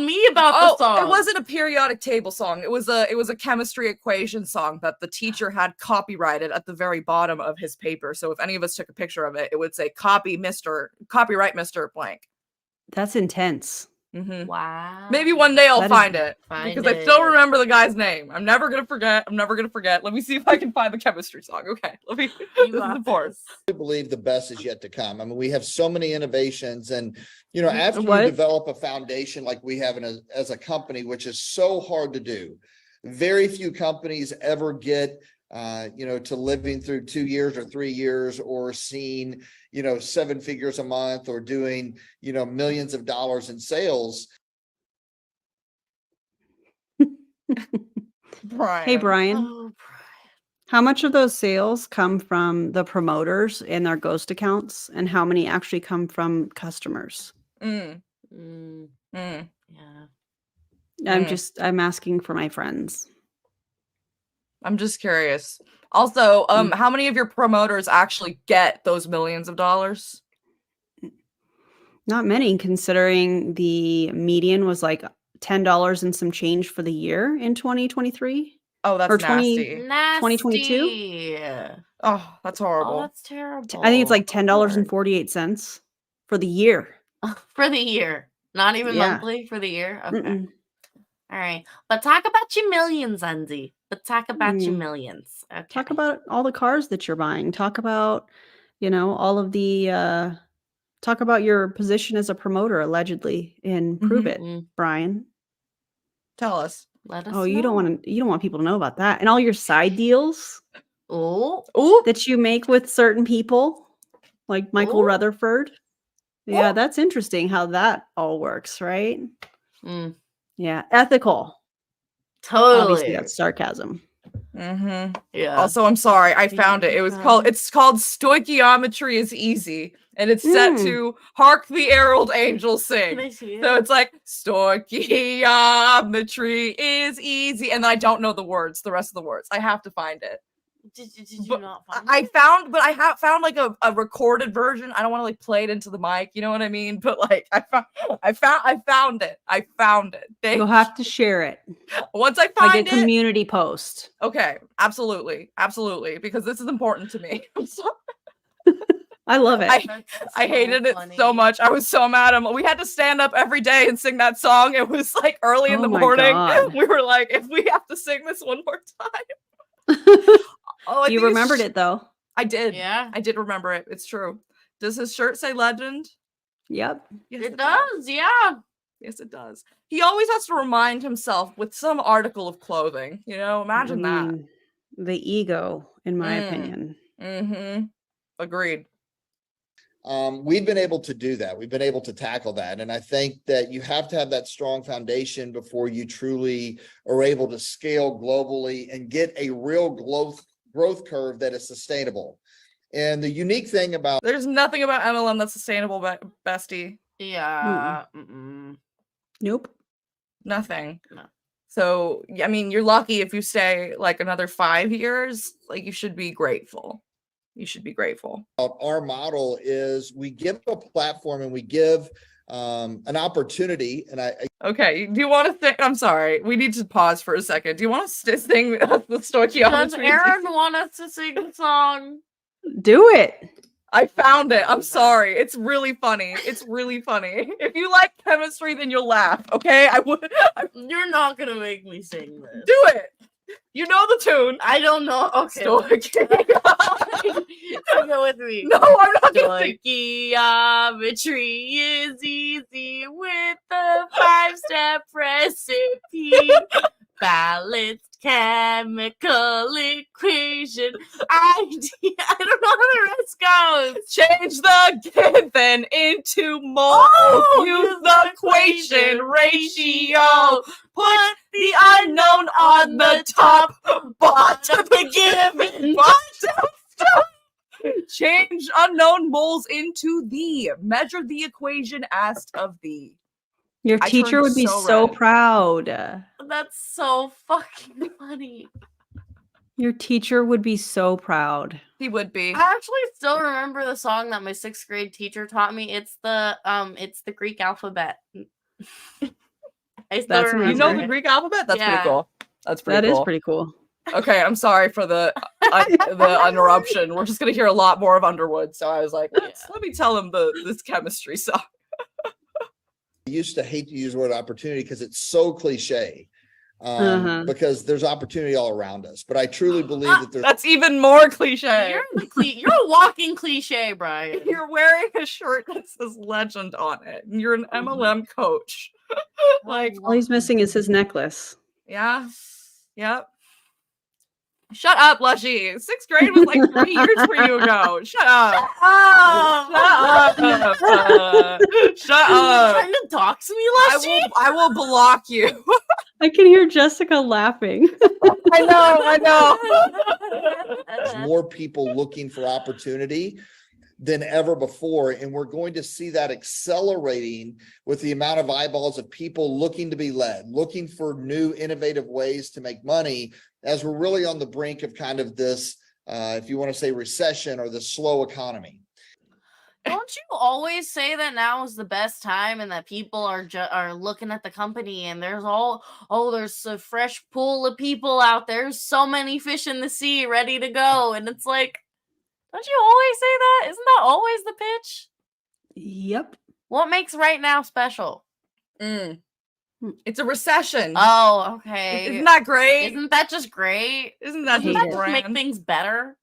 me about the song. It wasn't a periodic table song. It was a chemistry equation song that the teacher had copyrighted at the very bottom of his paper. So if any of us took a picture of it, it would say copyright Mr. Blank. That's intense. Wow. Maybe one day I'll That is- find it Find because I still it. remember the guy's name. I'm never gonna forget. Let me see if I can find the chemistry song. Okay, let me. You This is got important. this. believe the best is yet to come. I mean, we have so many innovations, and after What? you develop a foundation like we have as a company, which is so hard to do, very few companies ever get to living through 2 years or 3 years or seeing 7 figures a month or doing millions of dollars in sales. Brian. Hey, Brian. Oh, How much of those sales come from the promoters and their ghost accounts, and how many actually come from customers? Mm, Brian. mm. Yeah. I'm asking for my friends. I'm just curious. Also, how many of your promoters actually get those millions of dollars? Not many, considering the median was like $10 and some change for the year in 2023. Oh, that's Or 20 nasty. Nasty. 2022? Oh, that's horrible. Oh, that's terrible. I think it's like Of course. $10.48 for the year. For the year. Not even Yeah. monthly, for the year. Okay. Mm-mm. All right. But talk about your millions, Undy. But talk about your Mm. millions. Okay. Talk about all the cars that you're buying. Talk about, all of the talk about your position as a promoter allegedly in Pruvit, Mm. Brian. Tell us. Let us Oh, know. you don't want people to know about that. And all your side deals Oh, Ooh, that you make with certain people, like Michael Ooh. Rutherford. Yeah, Ooh. that's interesting how that all works, right? mm. Yeah. Ethical. Totally. Obviously, that's sarcasm. Mm-hmm. Yeah. Also, I'm sorry, I found it. It's called Stoichiometry is Easy, and it's set to Hark the Herald Angels Sing. Can I see it? So it's like Stoichiometry is easy, and I don't know the words, the rest of the words. I have to find it. Did you But not find I it? found, but I have found like a recorded version. I don't want to like play it into the mic, you know what I mean? But like I found it. I found it. You'll have to share it. Once I Like find a it. community post. Okay, absolutely, because this is important to me. I'm sorry. I love it. I That's hated it funny. so much. I was so mad. We had to stand up every day and sing that song. It was like early in Oh the my morning. God. We were like, if we have to sing this one more time. Oh, I You think remembered it though. I did. Yeah. I did remember it. It's true. Does his shirt say legend? Yep. Yes, It does, yeah. Yes, it does. He always has to remind himself with some article of clothing. You know, imagine that. The ego, in my opinion. Mm-hmm. Agreed. We've been able to do that. We've been able to tackle that. And I think that you have to have that strong foundation before you truly are able to scale globally and get a real growth curve that is sustainable. And the unique thing about There's nothing about MLM that's sustainable, bestie. Yeah. Nope. Nothing. No. So, I mean, you're lucky if you stay like another 5 years. Like, you should be grateful. You should be grateful. our model is we give a platform and we give an opportunity. And Okay, do you want to think? I'm sorry, we need to pause for a second. Do you want to sing the stoichiometry? Does Aaron want us to sing a song? Do it. I found it. I'm sorry. It's really funny. It's really funny. If you like chemistry, then you'll laugh. Okay, You're not gonna make me sing this. do it. You know the tune. I don't know. Okay. Stoichiometry. Sing it with me. No, I'm not gonna sing. Stoichiometry is easy with the 5-step recipe. Balanced chemical equation. I don't know how the rest goes. Change the given into mole. Use the equation ratio. Put the unknown on the top. Bottom the given. Bottom. Change unknown moles into thee. Measure the equation asked of thee. Your I teacher turned would be so so red. proud. That's so fucking funny. Your teacher would be so proud. He would be. I actually still remember the song that my 6th grade teacher taught me. It's the Greek alphabet. I still That's remember. You know the it. Greek alphabet? That's Yeah. pretty cool. That's pretty That cool. is pretty cool. Okay, I'm sorry for the interruption. We're just gonna hear a lot more of Underwood. So I was like, let me tell him this chemistry song. I used to hate to use the word opportunity because it's so cliche. Because there's opportunity all around us. But I truly believe that there's That's even more cliche. You're a walking cliche, Brian. You're wearing a shirt that says legend on it. And you're an MLM coach. Like, All he's missing is his necklace. yeah. Yep. Shut up, Lushy. 6th grade was like 3 years for you ago. Shut up. Shut up. Shut up. Trying to dox me, Lushy? I will block you. I can hear Jessica laughing. I know. more people looking for opportunity than ever before. And we're going to see that accelerating with the amount of eyeballs of people looking to be led, looking for new innovative ways to make money, as we're really on the brink of kind of this, if you want to say recession or the slow economy. Don't you always say that now is the best time and that people are looking at the company and there's there's a fresh pool of people out there, there's so many fish in the sea ready to go, and it's like, don't you always say that? Isn't that always the pitch? Yep. What makes right now special? It's a recession. Oh, okay. Isn't that great? Isn't that just great? Isn't that Hate just it. Just make brand? things better?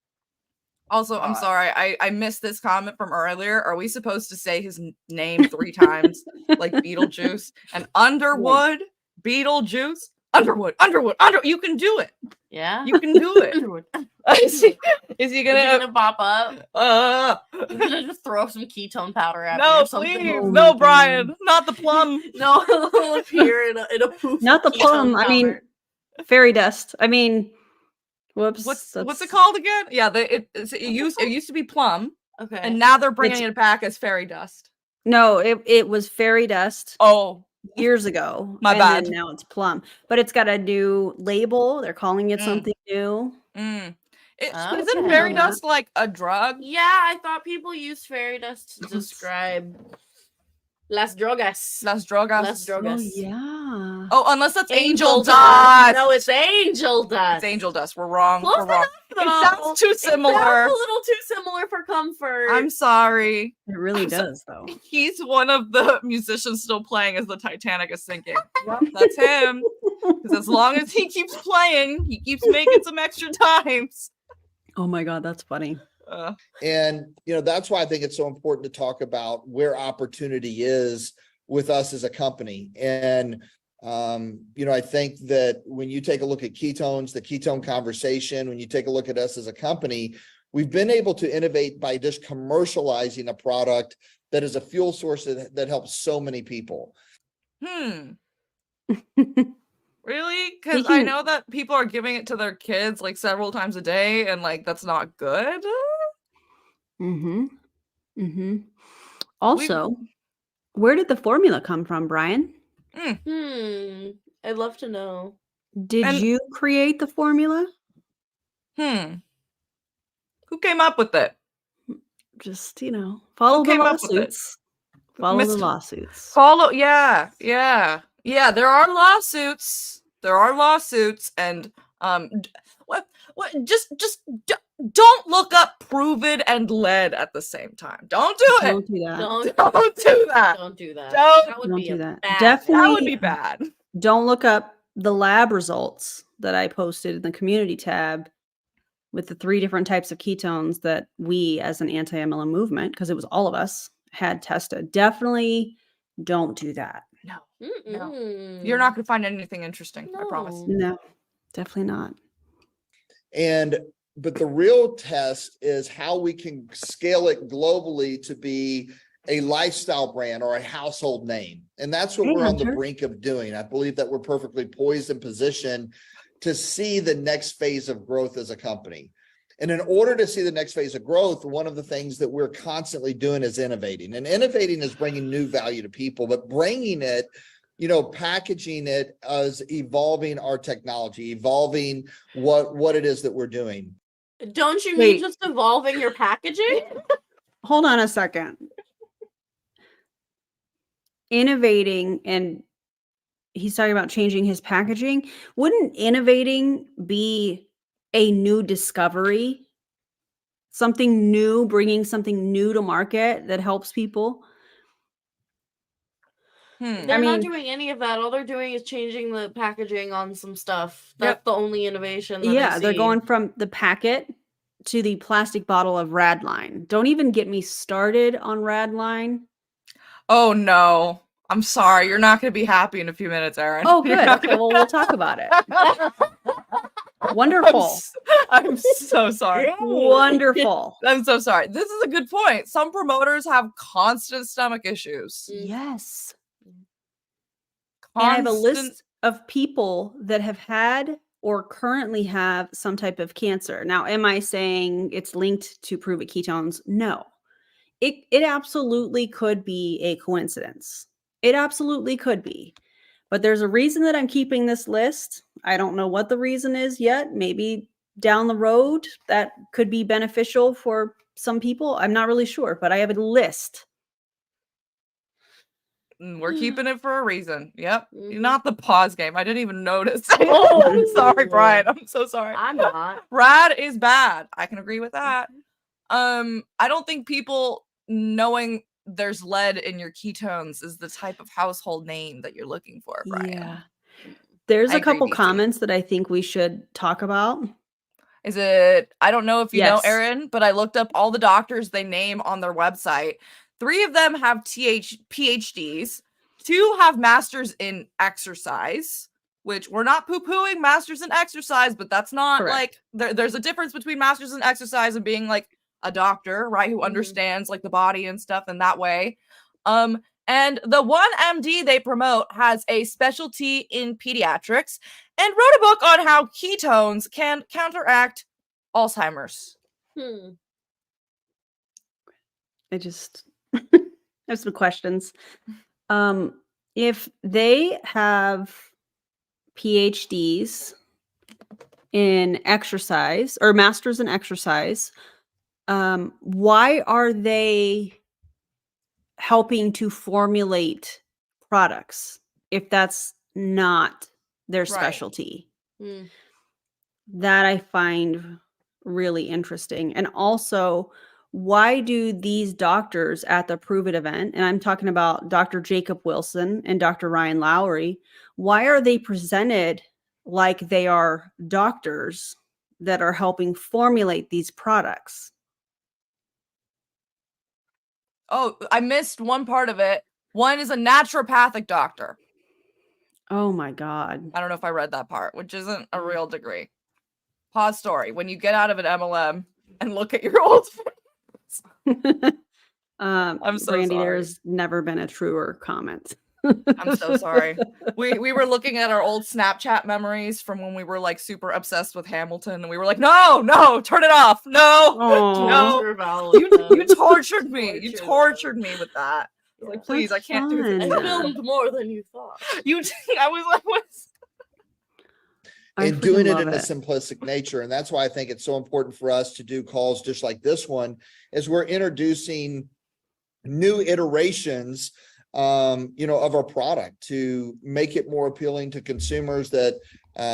Also, I'm sorry, I missed this comment from earlier. Are we supposed to say his name 3 times, like Beetlejuice and Underwood? Beetlejuice, Underwood. You can do it. Yeah. You can do it. Underwood. Is he Is he gonna? gonna pop up? Uh, He's gonna just throw some ketone powder at me no, or something. please, Oh no, my Brian, God. not the plum. No, he'll appear in a poof. Not the of plum. ketone I mean, powder. fairy dust. I mean, whoops. What's it that's- called again? Yeah, it used to be plum, Okay. and now they're bringing It's- it back as fairy dust. No, it was fairy dust Oh, years ago. My and bad. Then now it's plum, but it's got a new label. They're calling it Mm. something new. mm. Okay. Isn't fairy Yeah. dust like a drug? Yeah, I thought people used fairy dust to describe las drogas. Las drogas. Las Oh drogas. yeah. Oh, unless that's angel dust. dust. No, it's angel dust. It's angel dust. We're wrong. Close We're wrong. though. It sounds too It similar. sounds a little too similar for comfort. I'm sorry. It really I'm so- does though. He's one of the musicians still playing as the Titanic is sinking. Well, that's him. Because as long as he keeps playing, he keeps making some extra times. Oh my God, that's funny. And, that's why I think it's so important to talk about where opportunity is with us as a company. And, I think that when you take a look at ketones, the ketone conversation, when you take a look at us as a company, we've been able to innovate by just commercializing a product that is a fuel source that helps so many people. Really? Because I Speaking- know that people are giving it to their kids like several times a day, and like that's not good. Mm-hmm. Mm-hmm. Also, where did the formula come from, Brian? I'd love to know. Did And- you create the formula? Who came up with it? Just, follow the came up with it? lawsuits. Follow the Mr. lawsuits. Follow, yeah. There are lawsuits. And don't look up Pruvit and lead at the same time. Don't do it. Don't do that. Don't do that. Don't do that. Don't- That would Don't be do a that. bad Definitely- That would be bad. Don't look up the lab results that I posted in the community tab with the 3 different types of ketones that we as an anti-MLM movement, because it was all of us, had tested. Definitely don't do that. No, Mm-mm. you're not going to find anything interesting. I promise. No. No, definitely not. But the real test is how we can scale it globally to be a lifestyle brand or a household name. And that's what Hey, we're on the Hunter. brink of doing. I believe that we're perfectly poised and positioned to see the next phase of growth as a company. And in order to see the next phase of growth, one of the things that we're constantly doing is innovating. And innovating is bringing new value to people, but bringing it, packaging it as evolving our technology, evolving what it is that we're doing. Don't you Wait. mean just evolving your packaging? Hold on a second. Innovating, and he's talking about changing his packaging. Wouldn't innovating be a new discovery? Something new, bringing something new to market that helps people? They're I not mean- doing any of that. All they're doing is changing the packaging on some stuff. That's the only innovation. That I Yeah, they're see. going from the packet to the plastic bottle of Radline. Don't even get me started on Radline. Oh no. I'm sorry. You're not going to be happy in a few minutes, Aaron. Oh, You're good. not Okay, gonna- well, we'll talk about it. Wonderful. I'm so sorry. Wonderful. I'm so sorry. This is a good point. Some promoters have constant stomach issues. Yes. And I have a Constant- list of people that have had or currently have some type of cancer. Now, am I saying it's linked to Pruvit ketones? No. It absolutely could be a coincidence. It absolutely could be. But there's a reason that I'm keeping this list. I don't know what the reason is yet. Maybe down the road that could be beneficial for some people. I'm not really sure, but I have a list. We're keeping it for a reason. Yep. Mhm. Not the pause game. I didn't even notice. Oh, I'm sorry, Brian. I'm so sorry. I'm not. Rad is bad. I can agree with that. I don't think people knowing there's lead in your ketones is the type of household name that you're looking for, Brian. Yeah. There's I a agree, couple DC. comments that I think we should talk about. Is it? I don't know if you know, Yes. Aaron, but I looked up all the doctors they name on their website. 3 of them have PhDs. 2 have masters in exercise. which we're not poo-pooing masters in exercise, but that's not Correct. like there's a difference between masters in exercise and being like a doctor, right? Who understands like the body and stuff in that way. And the one MD they promote has a specialty in pediatrics and wrote a book on how ketones can counteract Alzheimer's. I just have some questions. If they have PhDs in exercise or masters in exercise, why are they helping to formulate products if that's not their Right. specialty? That I find really interesting. And also, why do these doctors at the Pruvit event, and I'm talking about Dr. Jacob Wilson and Dr. Ryan Lowry, why are they presented like they are doctors that are helping formulate these products? Oh, I missed one part of it. One is a naturopathic doctor. Oh my God. I don't know if I read that part, which isn't a real degree. Pause story. When you get out of an MLM and look at your old I'm so Brandy, sorry. there's never been a truer comment. I'm so sorry. We were looking at our old Snapchat memories from when we were like super obsessed with Hamilton, and we were like, no, turn it off. No, Aw. you tortured me. You tortured me with that. I was like, please, That's I can't do fun. this. I filmed more than you thought. I was like, what's I And doing freaking it in love a simplistic nature. And that's why I think it's so important for us to do calls just like this one, is we're introducing new iterations, of our product to make it more appealing to consumers that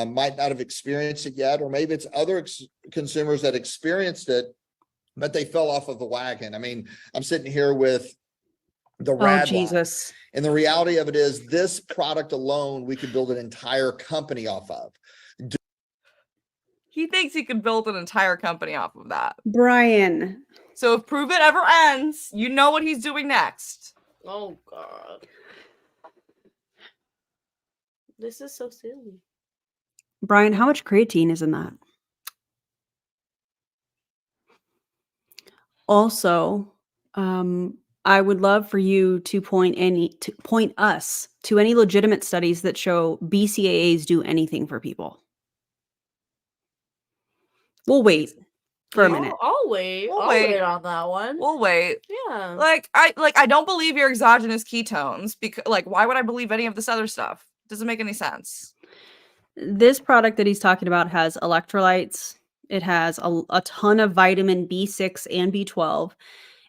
might not have experienced it yet, or maybe it's other consumers that experienced it, but they fell off of the wagon. I mean, I'm sitting here with the Oh, Rad Lab, Jesus. and the reality of it is this product alone, we could build an entire company off of. he thinks he can build an entire company off of that. Brian. So if Pruvit ever ends, you know what he's doing next. Oh God. This is so silly. Brian, how much creatine is in that? Also, I would love for you to point us to any legitimate studies that show BCAAs do anything for people. We'll wait for a minute. I'll wait. We'll I'll wait. wait on that one. We'll wait. Yeah. I don't believe your exogenous ketones, because why would I believe any of this other stuff? Doesn't make any sense. This product that he's talking about has electrolytes. It has a ton of vitamin B6 and B12.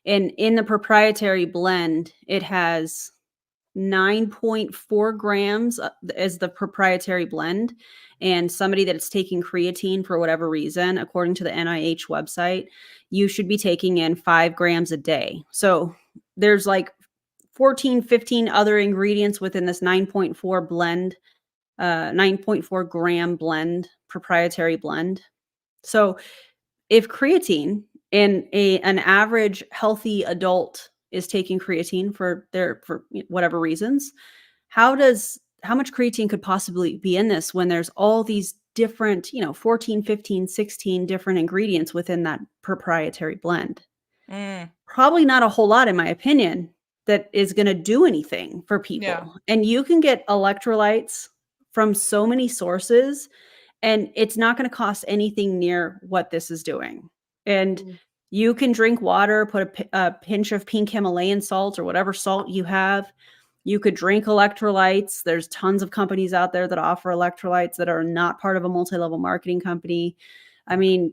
And in the proprietary blend, it has 9.4 grams as the proprietary blend. And somebody that's taking creatine for whatever reason, according to the NIH website, you should be taking in 5 grams a day. So there's like 14, 15 other ingredients within this 9.4 blend, 9.4 gram blend, proprietary blend. So if creatine and an average healthy adult is taking creatine for whatever reasons, how much creatine could possibly be in this when there's all these different, 14, 15, 16 different ingredients within that proprietary blend? Probably not a whole lot, in my opinion, that is going to do anything for people. Yeah. And you can get electrolytes from so many sources, and it's not going to cost anything near what this is doing. And you can drink water, put a pinch of pink Himalayan salt or whatever salt you have. You could drink electrolytes. There's tons of companies out there that offer electrolytes that are not part of a multi-level marketing company. I mean,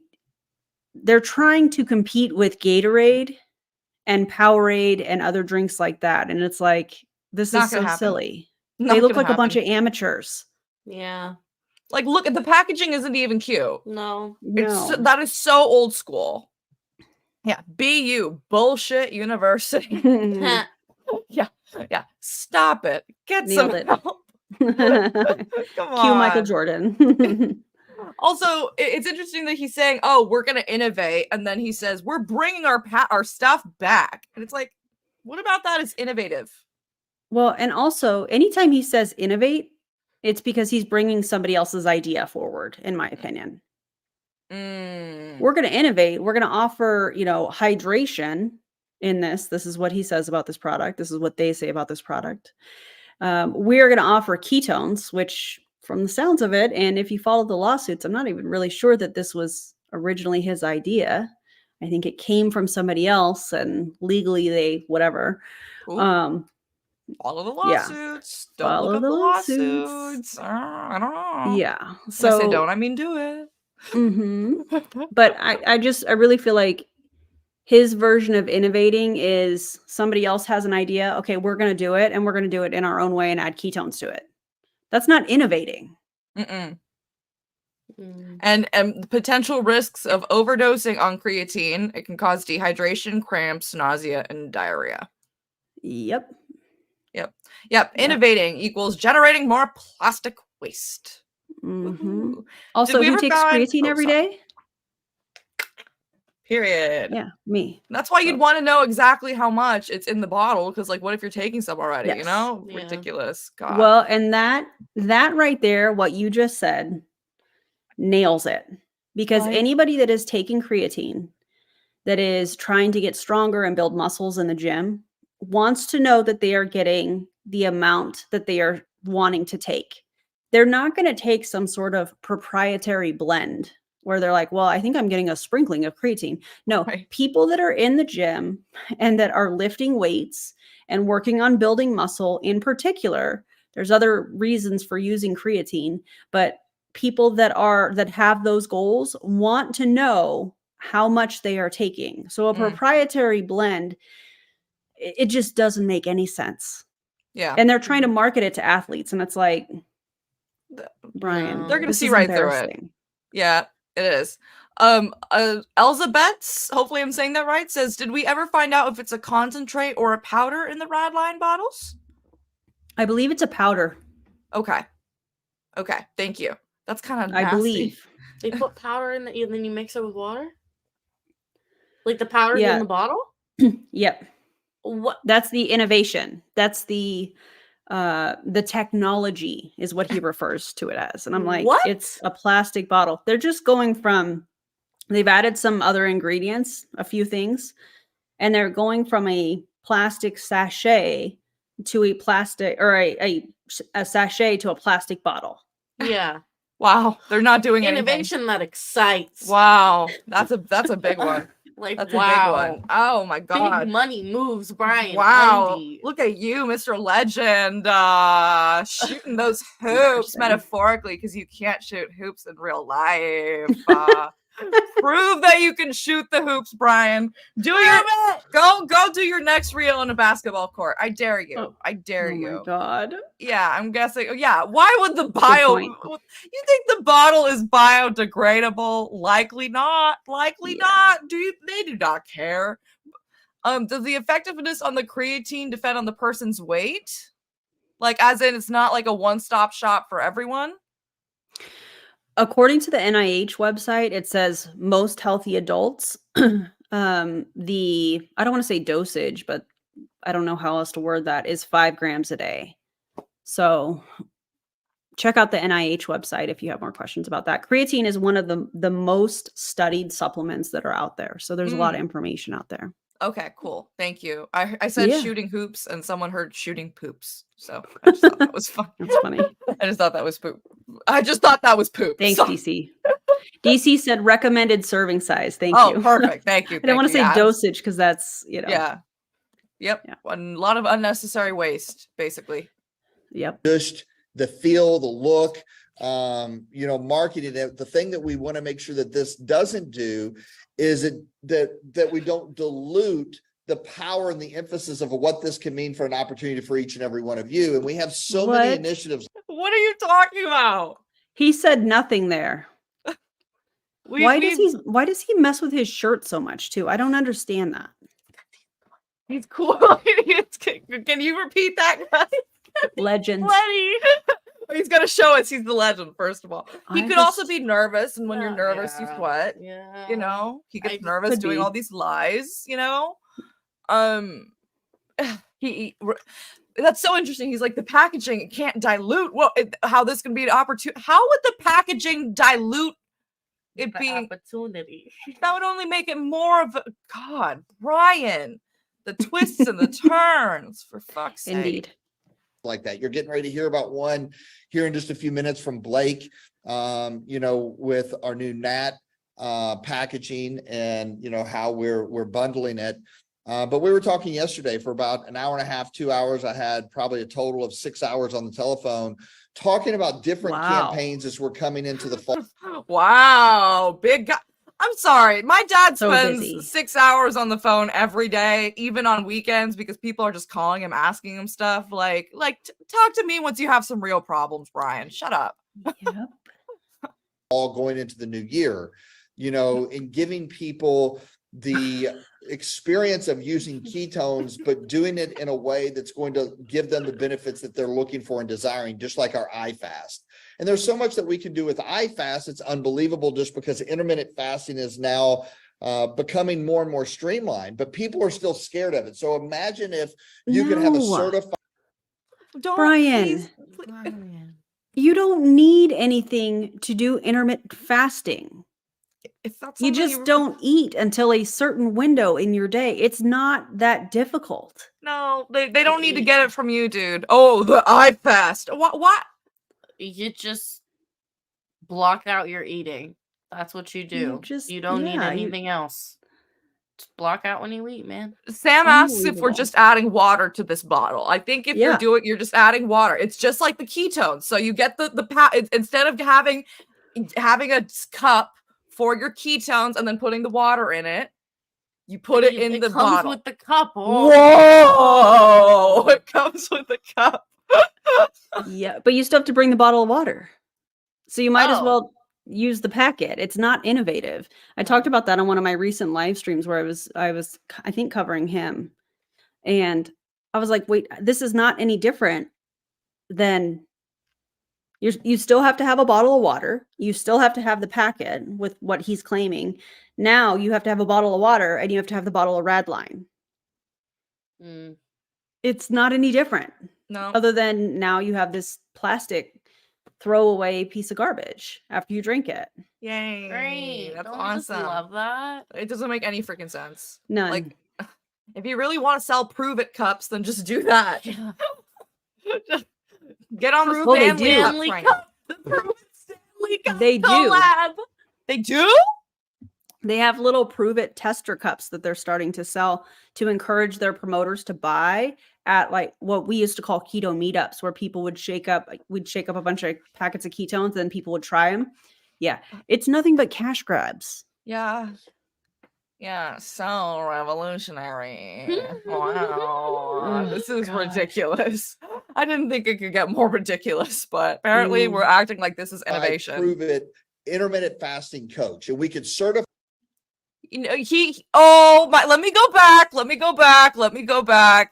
they're trying to compete with Gatorade and Powerade and other drinks like that. And it's like, this Not is so gonna happen. silly. Not They look gonna like a bunch happen. of amateurs. Yeah. Like, look at the packaging isn't even cute. No. No. That is so old school. Yeah, BU bullshit university. Yeah. Stop it. Get Nailed some it. help. Come on. Cue Michael Jordan. Also, it's interesting that he's saying, "Oh, we're going to innovate," and then he says, "We're bringing our stuff back." And it's like, what about that is innovative? Well, and also, anytime he says innovate, It's because he's bringing somebody else's idea forward, in my opinion. We're going to innovate. We're going to offer, hydration in this. This is what he says about this product. This is what they say about this product. We're going to offer ketones, which from the sounds of it, and if you follow the lawsuits, I'm not even really sure that this was originally his idea. I think it came from somebody else and legally they, whatever. Ooh. Follow the yeah. lawsuits. Don't Follow look up the the lawsuits. lawsuits. I don't know. Yeah. So, I say So don't, I mean do it. But I really feel like his version of innovating is somebody else has an idea. Okay, we're going to do it, and we're going to do it in our own way and add ketones to it. That's not innovating. And potential risks of overdosing on creatine. It can cause dehydration, cramps, nausea, and diarrhea. Yep. Innovating equals generating more plastic waste. Also, we who ever takes find- creatine every day? Period. Yeah, me. That's why you'd want to know exactly how much it's in the bottle, because what if you're taking some already? Yes. Yeah. Ridiculous. God. Well, and that right there, what you just said, nails it. Because Right. anybody that is taking creatine, that is trying to get stronger and build muscles in the gym, wants to know that they are getting the amount that they are wanting to take. They're not going to take some sort of proprietary blend where they're like, well, I think I'm getting a sprinkling of creatine. No, people that are in the gym and that are lifting weights and working on building muscle in particular, there's other reasons for using creatine, but people that have those goals want to know how much they are taking. So a proprietary blend, it just doesn't make any sense. Yeah. And they're trying to market it to athletes, and it's like, Brian, they're gonna this see is right through it. embarrassing. Yeah, it is. Elzabeth, hopefully I'm saying that right, says, did we ever find out if it's a concentrate or a powder in the Radline bottles? I believe it's a powder. Okay, thank you. That's kind of nasty. I believe. They put powder in and then you mix it with water? Like the powder in the bottle? Yep. What? That's the innovation. That's the technology is what he refers to it as. And I'm like, What? It's a plastic bottle. They're just going from, they've added some other ingredients, a few things, and they're going from a plastic sachet to a plastic, or a sachet to a plastic bottle. Yeah. Wow, they're not doing innovation that excites. Wow, that's a big one. Like, that's wow. a big one. Oh my God. Big money moves, Brian. Wow. Undy. Look at you, Mr. Legend, shooting those hoops metaphorically, because you can't shoot hoops in real life. Prove that you can shoot the hoops, Brian. Go do your next reel on a basketball court. I dare you. I dare you. Oh my God. Yeah, I'm guessing. Yeah, why would the you think the bottle is biodegradable? Likely not. Not. They do not care. Does the effectiveness on the creatine depend on the person's weight? Like, as in, it's not like a one-stop shop for everyone? According to the NIH website, it says most healthy adults, I don't want to say dosage, but I don't know how else to word that, is 5 grams a day. So check out the NIH website if you have more questions about that. Creatine is one of the most studied supplements that are out there. So there's a lot of information out there. Okay, cool. Thank you. I said shooting hoops and someone heard shooting poops. So I just thought that was fun. That's funny. I just thought that was poop. Thanks, so. DC. DC said recommended serving size. Thank you. Oh, perfect. Thank you. I don't want to say dosage because that's, Yeah. Yep. Yeah. A lot of unnecessary waste, basically. Yep. Just the feel, the look, marketing it. The thing that we want to make sure that this doesn't do is that we don't dilute the power and the emphasis of what this can mean for an opportunity for each and every one of you. And we have so many initiatives. What are you talking about? He said nothing there. Why does he mess with his shirt so much too? I don't understand that. He's cool. Can you repeat that, guys? Legend. Lenny. He's gonna show us he's the legend, first of all. He could also be nervous, and when you're nervous, you sweat. Yeah. He gets nervous doing all these lies, that's so interesting. He's like, the packaging, it can't dilute. Well, how this can be an opportunity. How would the packaging dilute it The being opportunity. that would only make it more of a God, Brian. The twists and the turns, for fuck's sake. Indeed. like that. You're getting ready to hear about one here in just a few minutes from Blake, with our new Nat packaging and, how we're bundling it. But we were talking yesterday for about an hour and a half, 2 hours. I had probably a total of 6 hours on the telephone talking about different Wow. campaigns as we're coming into the fall. Wow, big guy. I'm sorry. My dad So spends busy. 6 hours on the phone every day, even on weekends, because people are just calling him, asking him stuff. Like, talk to me once you have some real problems, Brian. Shut up. Yep. All going into the new year, and giving people the experience of using ketones, but doing it in a way that's going to give them the benefits that they're looking for and desiring, just like our iFast. And there's so much that we can do with iFast. It's unbelievable just because intermittent fasting is now becoming more and more streamlined, but people are still scared of it. So imagine if you could have a No. certified Don't, Brian. please. You don't need anything to do intermittent fasting. If that's You something just don't eat until a certain window in your day. It's not that difficult. No, they don't need to get it from you, dude. Oh, the iFast. What? You just block out your eating. That's what you do. You don't need anything else. Just block out when you eat, man. Sam asks if we're Unbelievable. just adding water to this bottle. I think if Yeah. you're just adding water. It's just like the ketones. So you get instead of having a cup for your ketones and then putting the water in it, you put it in the comes bottle. with the cup. Oh. Whoa! It comes with the cup. Yeah, but you still have to bring the bottle of water. So you might as Oh. well use the packet. It's not innovative. I talked about that on one of my recent live streams where I was I think covering him. And I was like, wait, this is not any different than you still have to have a bottle of water. You still have to have the packet with what he's claiming. Now you have to have a bottle of water and you have to have the bottle of Radline. Mm. It's not any different. No. Other than now you have this plastic throwaway piece of garbage after you drink it. Yay. Great. That's Don't I just awesome. love that? It doesn't make any freaking sense. None. Like, if you really want to sell Pruvit cups, then just do that. Just get on the Well, they Stanley do. Cup Stanley train. Cup. The Pruvit Stanley Cup They do. collab. They do? They have little Pruvit tester cups that they're starting to sell to encourage their promoters to buy at like what we used to call keto meetups, where people would shake up a bunch of packets of ketones, then people would try them. Yeah, it's nothing but cash grabs. Yeah. Yeah, so revolutionary. Wow. Oh, This is God. ridiculous. I didn't think it could get more ridiculous, but apparently we're acting like this is innovation. Pruvit intermittent fasting coach, and we could certify Let me go back.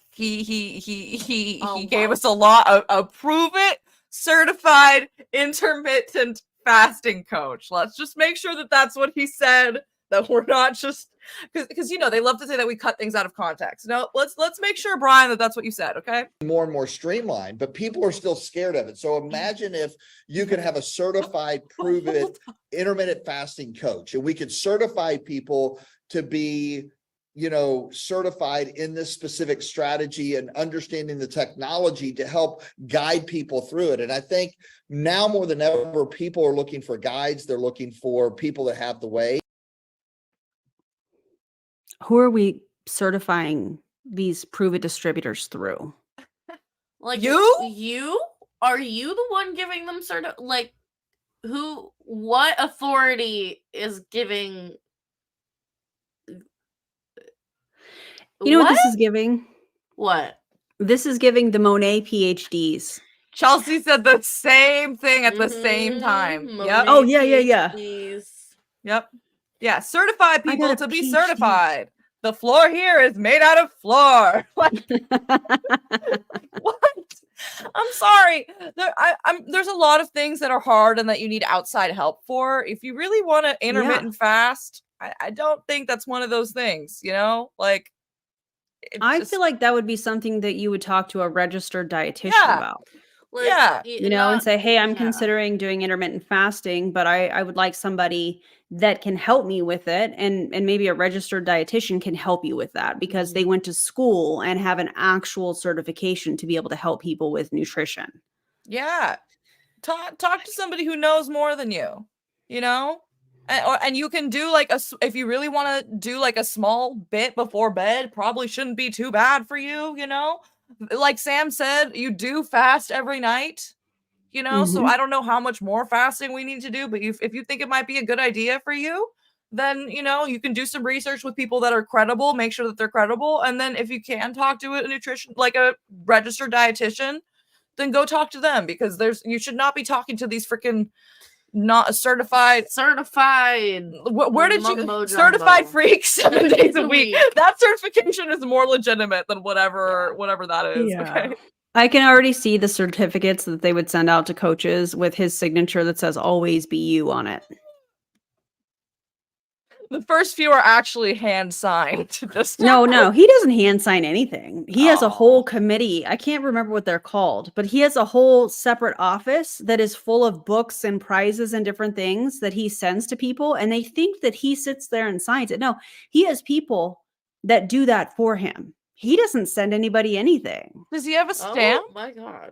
He Oh, gave wow. us a lot of Pruvit certified intermittent fasting coach. Let's just make sure that that's what he said, that we're not just because they love to say that we cut things out of context. No, let's make sure, Brian, that that's what you said. Okay. more and more streamlined, but people are still scared of it. So imagine if you could have a certified Pruvit intermittent fasting coach, and we could certify people to be, certified in this specific strategy and understanding the technology to help guide people through it. And I think now more than ever, people are looking for guides. They're looking for people that have the way. Who are we certifying these Pruvit distributors through? Like You? Are you the one giving them what authority is giving? You know what this is giving? What? This is giving the Monet PhDs. Chelsea said the same thing at the same time. Mhm, Yep. Oh, yeah. PhDs. Yep. Yeah. Certify I got people a to be PhD. certified. The floor here is made out of floor. Like, what? I'm sorry. There's a lot of things that are hard and that you need outside help for. If you really want to intermittent fast, I don't think that's one of those things, Like, I feel like that would be something that you would talk to a registered dietitian Yeah. about. Like, Yeah. You know, and say, hey, I'm yeah. considering doing intermittent fasting, but I would like somebody that can help me with it. And maybe a registered dietitian can help you with that because they went to school and have an actual certification to be able to help people with nutrition. Yeah. Talk to somebody who knows more than you, you know? And you can do like if you really want to do like a small bit before bed, probably shouldn't be too bad for you, you know? Like Sam said, you do fast every night, you know? So I don't know how much more fasting we need to do, but if you think it might be a good idea for you, then, you know, you can do some research with people that are credible, make sure that they're credible. And then if you can talk to a nutrition, like a registered dietitian, then go talk to them because you should not be talking to these freaking not certified. Where did you certified freaks 7 days a week? That certification is more legitimate than whatever that is. Yeah. Okay. I can already see the certificates that they would send out to coaches with his signature that says always be you on it. The first few are actually hand signed. No, he doesn't hand sign anything. He has a whole committee. I can't remember what they're called, but he has a whole separate office that is full of books and prizes and different things that he sends to people. And they think that he sits there and signs it. No, he has people that do that for him. He doesn't send anybody anything. Does he have a stamp? Oh my God.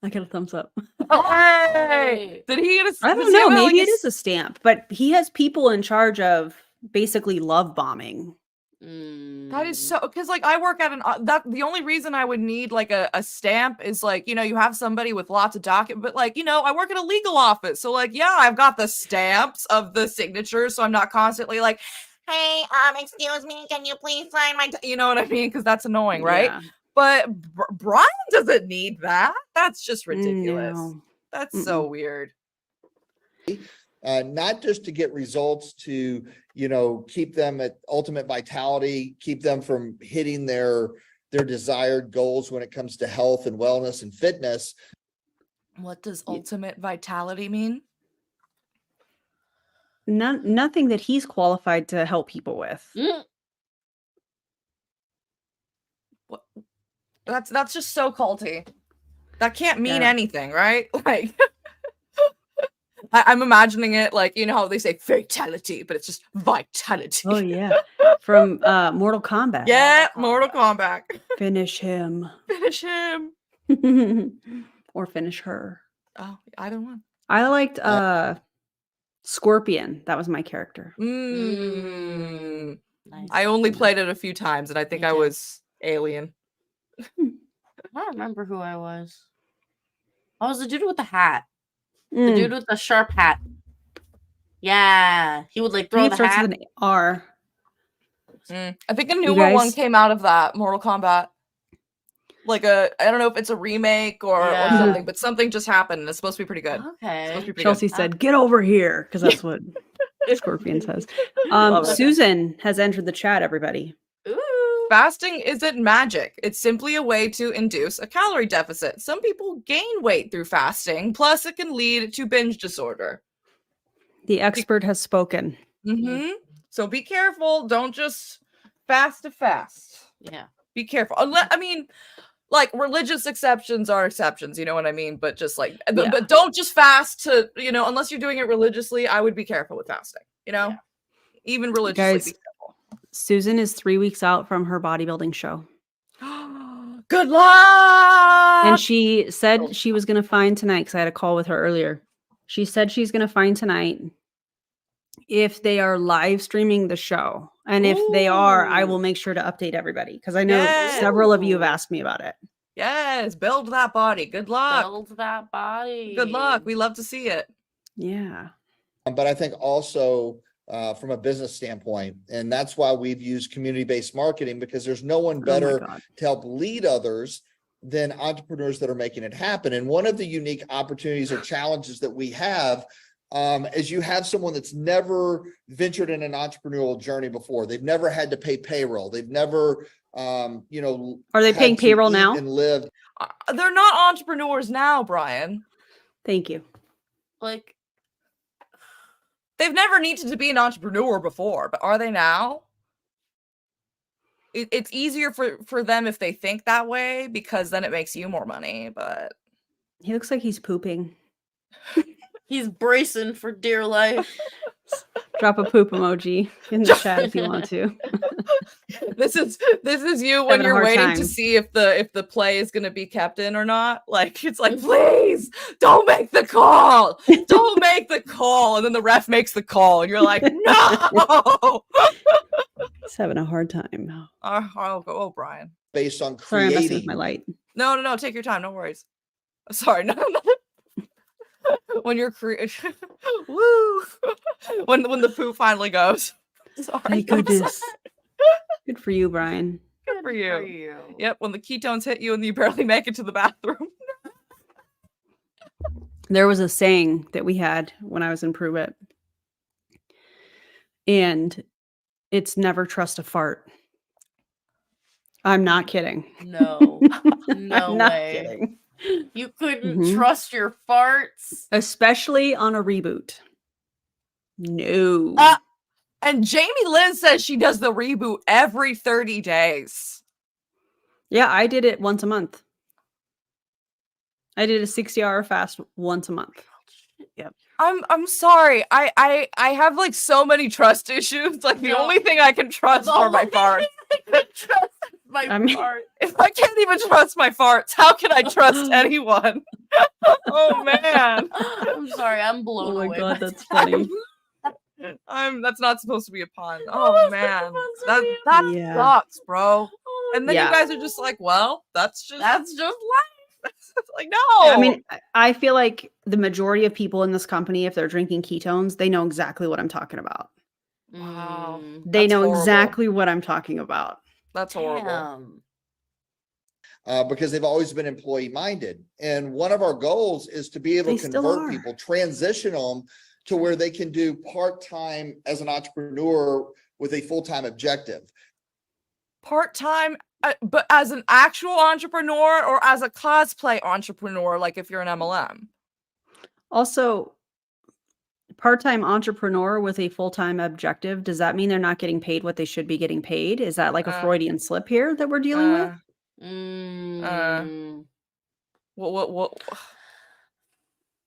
I get a thumbs up. Hey, did he get a I don't know. Maybe it is a stamp, but he has people in charge of basically love bombing. That is so, because like I work at the only reason I would need like a stamp is like, you know, you have somebody with lots of but like, you know, I work at a legal office. So like, yeah, I've got the stamps of the signatures. So I'm not constantly like, hey, excuse me, can you please sign my, you know what I mean? Because that's annoying, right? Yeah. But Brian doesn't need that. That's just ridiculous. No. That's so weird. Not just to get results to, you know, keep them at ultimate vitality, keep them from hitting their desired goals when it comes to health and wellness and fitness. What does ultimate vitality mean? Nothing that he's qualified to help people with. What? That's just so culty. That can't mean anything, right? Like I'm imagining it like, you know how they say fatality, but it's just vitality. Oh yeah. From Mortal Kombat. Yeah, Mortal Kombat. Finish him. Finish him. Or finish her. Oh, either one. I liked Scorpion. That was my character. Nice. I only played it a few times and I think I was alien. I don't remember who I was. I was the dude with the hat. The dude with the sharp hat. Yeah. He would like throw the starts hat. with an R. I think a newer one came out of that, Mortal Kombat. Like I don't know if it's a remake or something, but something just happened and it's supposed to be pretty good. Okay. Chelsea said, get over here, because that's what Scorpion says. Susan has entered the chat, everybody. Ooh. Fasting isn't magic. It's simply a way to induce a calorie deficit. Some people gain weight through fasting, plus it can lead to binge disorder. The expert has spoken. So be careful. Don't just fast to fast. Yeah. Be careful. I mean, like religious exceptions are exceptions, you know what I mean? But just like, but don't just fast to, you know, unless you're doing it religiously, I would be careful with fasting, you know, even religiously. Guys, Susan is 3 weeks out from her bodybuilding show. Good luck! And she said she was going to find tonight, because I had a call with her earlier. She said she's going to find tonight if they are live streaming the show. And if they are, I will make sure to update everybody, because I know several of you have asked me about it. Yes, build that body. Good luck. Build that body. Good luck. We love to see it. Yeah. But I think also from a business standpoint, and that's why we've used community-based marketing, because there's no one better to help lead others than entrepreneurs that are making it happen. And one of the unique opportunities or challenges that we have is you have someone that's never ventured in an entrepreneurial journey before. They've never had to pay payroll. They've never, you know, are they paying payroll now? And live. They're not entrepreneurs now, Brian. Thank you. Like, they've never needed to be an entrepreneur before, but are they now? it's easier for them if they think that way, because then it makes you more money. But He looks like he's pooping. He's bracing for dear life. Drop a poop emoji in the chat if you want to. this is you when Having a you're hard waiting to time. see if the play is going to be kept in or not. Like, it's like, please don't make the call, don't make the call, and then the ref makes the call, and you're like, no. He's having a hard time. I'll go. Oh, Brian. based on Sorry, I'm messing with creating. my light. No. Take your time. No worries. Sorry. No. When you're woo, when the poo finally goes. Sorry. Thank goodness. Good for you, Brian. Good for you. Yep. When the ketones hit you and you barely make it to the bathroom. There was a saying that we had when I was in Pruvit, and it's never trust a fart. I'm not kidding. No. No I'm not way. kidding. You couldn't Mhm. trust your farts. Especially on a reboot. No. And Jamie Lynn says she does the reboot every 30 days. Yeah, I did it once a month. I did a 60-hour fast once a month. Yep. I'm sorry. I have like so many trust issues. Like, the No. only thing I can trust The are my only farts. thing I could trust is my I mean- fart. If I can't even trust my farts, how can I trust anyone? Oh man. I'm sorry, I'm blown Oh my away. god, by that's that. funny. That's not supposed to be a pun. Oh, Oh it's man. supposed to That be a that Yeah. sucks, bro. And then Yeah. you guys are just like, well, that's just That's just life. like, no. I mean, I feel like the majority of people in this company, if they're drinking ketones, they know exactly what I'm talking about. Wow. They That's know horrible. exactly what I'm talking about. That's horrible. Damn. Because they've always been employee minded. And one of our goals is to be able They to still convert are. people, transition them to where they can do part-time as an entrepreneur with a full-time objective. Part-time, but as an actual entrepreneur or as a cosplay entrepreneur, like if you're an MLM. Also, part-time entrepreneur with a full-time objective, does that mean they're not getting paid what they should be getting paid? Is that like a Freudian slip here that we're dealing with? What?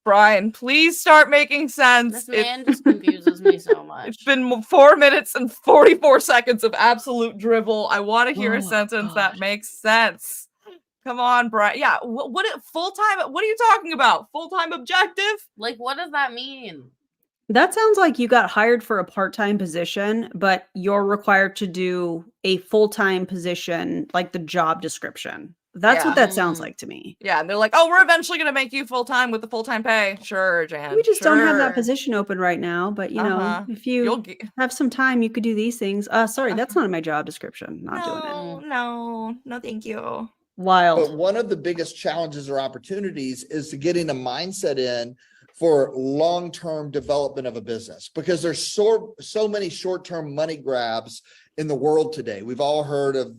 Brian, please start making sense. This man just confuses me so much. It's been 4 minutes and 44 seconds of absolute drivel. I want to hear Oh, a sentence God. that makes sense. Come on, Brian. Yeah, what full-time? What are you talking about? Full-time objective? Like, what does that mean? That sounds like you got hired for a part-time position, but you're required to do a full-time position, like the job description. That's Yeah. what that sounds like to me. Yeah, and they're like, oh, we're eventually going to make you full-time with the full-time pay. Sure, Jan. We just don't have that sure. position open right now, but you know, if you You'll get... have some time, you could do these things. Sorry, that's not in my job description. Not doing it. No, thank you. Wild. But one of the biggest challenges or opportunities is to getting a mindset in for long-term development of a business, because there's so many short-term money grabs in the world today. We've all heard of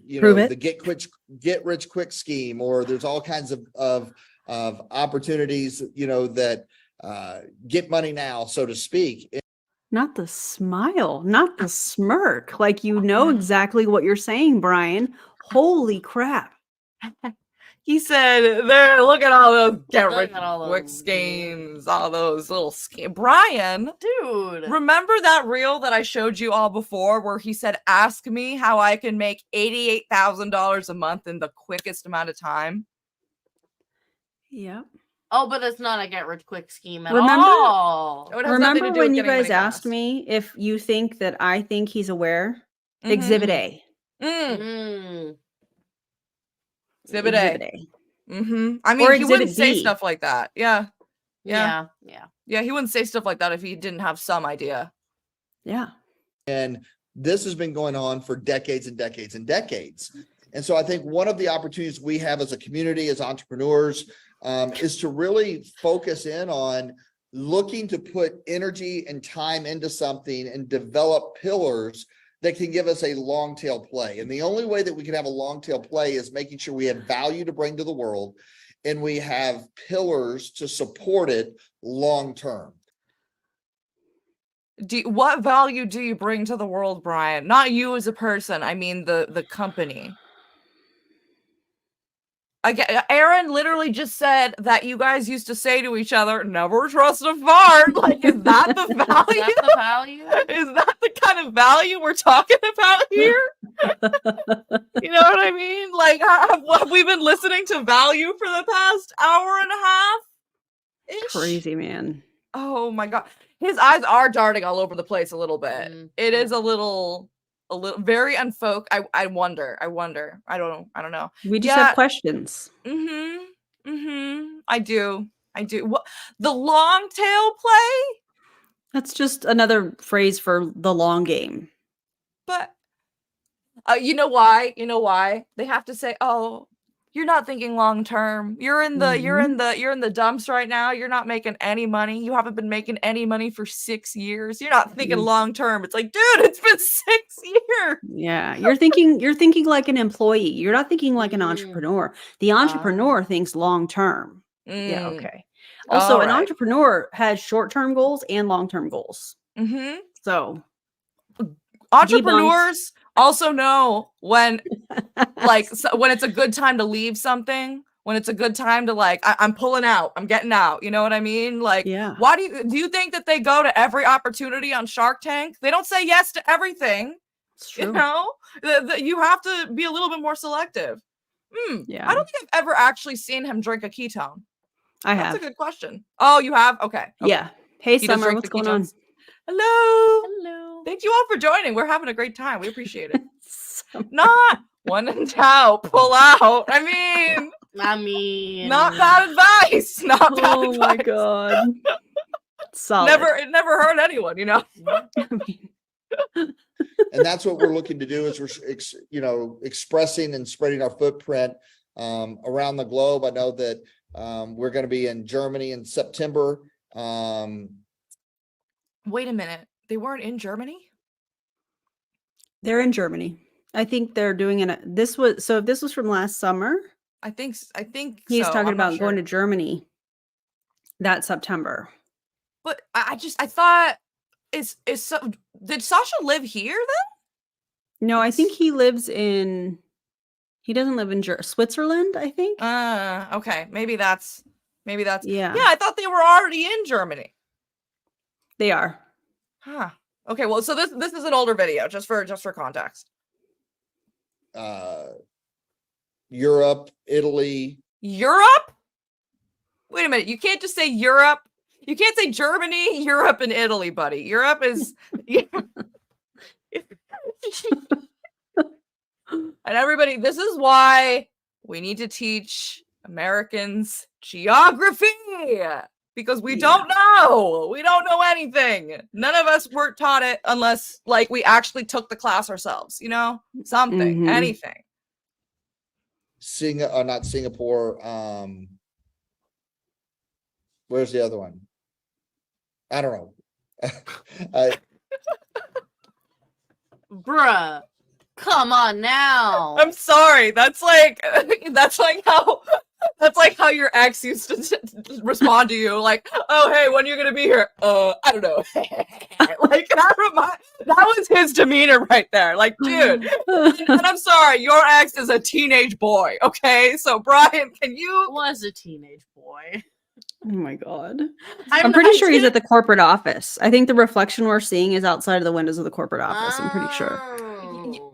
you know, Pruvit. the get rich quick scheme, or there's all kinds of opportunities, you know, that get money now, so to speak. Not the smile, not the smirk. Like you know exactly what you're saying, Brian. Holy crap. He said, "There, look at all those get Look rich at all quick those schemes, all those little schemes." Brian, Dude. remember that reel that I showed you all before, where he said, "Ask me how I can make $88,000 a month in the quickest amount of time." Yep. Oh, but it's not a get rich quick scheme at Remember- all. It has nothing to Remember do when with you getting money guys asked fast. me if you think that I think he's aware? Mhm. Exhibit A. Exhibit A. A. I mean, Or he wouldn't Exhibit say B. stuff like that. Yeah, Yeah. he wouldn't say stuff like that if he didn't have some idea. Yeah. And this has been going on for decades and decades and decades. And so I think one of the opportunities we have as a community, as entrepreneurs, is to really focus in on looking to put energy and time into something and develop pillars that can give us a long tail play. And the only way that we can have a long tail play is making sure we have value to bring to the world and we have pillars to support it long term. what value do you bring to the world, Brian? Not you as a person. I mean the company. Again, Aaron literally just said that you guys used to say to each other, "Never trust a fart." Like, is that the Is value? that the value? Is that the kind of value we're talking about here? You know what I mean? Like, have we been listening to value for the past hour and a half? Crazy, man. Oh my god, his eyes are darting all over the place a little bit. It is a little very unfolk. I wonder. I don't know. We just have questions. I do. What the long tail play? That's just another phrase for the long game. But you know why? They have to say, "Oh, you're not thinking long term. You're in the dumps right now. You're not making any money. You haven't been making any money for 6 years. You're not thinking long term." It's like, dude, it's been 6 years. Yeah, you're thinking like an employee. You're not thinking like an entrepreneur. The entrepreneur thinks long term. Yeah, okay. Also, an entrepreneur has short-term goals and long-term goals. So entrepreneurs also know when when it's a good time to leave something, when it's a good time to I'm pulling out, I'm getting out, you know what I mean? Like, why do you think that they go to every opportunity on Shark Tank? They don't say yes to everything. It's true. You know, you have to be a little bit more selective. Yeah. I don't think I've ever actually seen him drink a ketone. That's a good question. Oh, you have? Okay. Yeah. Hey, Summer, what's going on? Hello. Thank you all for joining. We're having a great time. We appreciate it. Not one in doubt, pull out. I mean, not bad advice. Not bad advice. Oh my god. Solid. It never hurt anyone, you know. And that's what we're looking to do is we're expressing and spreading our footprint around the globe. I know that we're going to be in Germany in September. Wait a minute. They weren't in Germany? They're in Germany. I think they're doing it. This was from last summer. I think he's so. talking about going to Germany that September. But I thought did Sasha live here then? No, I think he doesn't live in Switzerland, I think. Okay. Maybe that's yeah. I thought they were already in Germany. They are. Huh. Okay, well, so this is an older video, just for context. Europe, Italy. Europe? Wait a minute. You can't just say Europe. You can't say Germany, Europe, and Italy, buddy. Europe is and everybody, this is why we need to teach Americans geography. Because we don't know. We don't know anything. None of us were taught it unless we actually took the class ourselves, you know? Something, anything. Not Singapore. Where's the other one? I don't know. Bruh. Come on now. I'm sorry. That's like how your ex used to respond to you, like, "Oh, hey, when are you gonna be here?" I don't know. That was his demeanor right there. Like, dude, and I'm sorry, your ex is a teenage boy. Okay, so Brian, was a teenage boy. Oh my god. I'm pretty sure he's at the corporate office. I think the reflection we're seeing is outside of the windows of the corporate office. I'm pretty sure.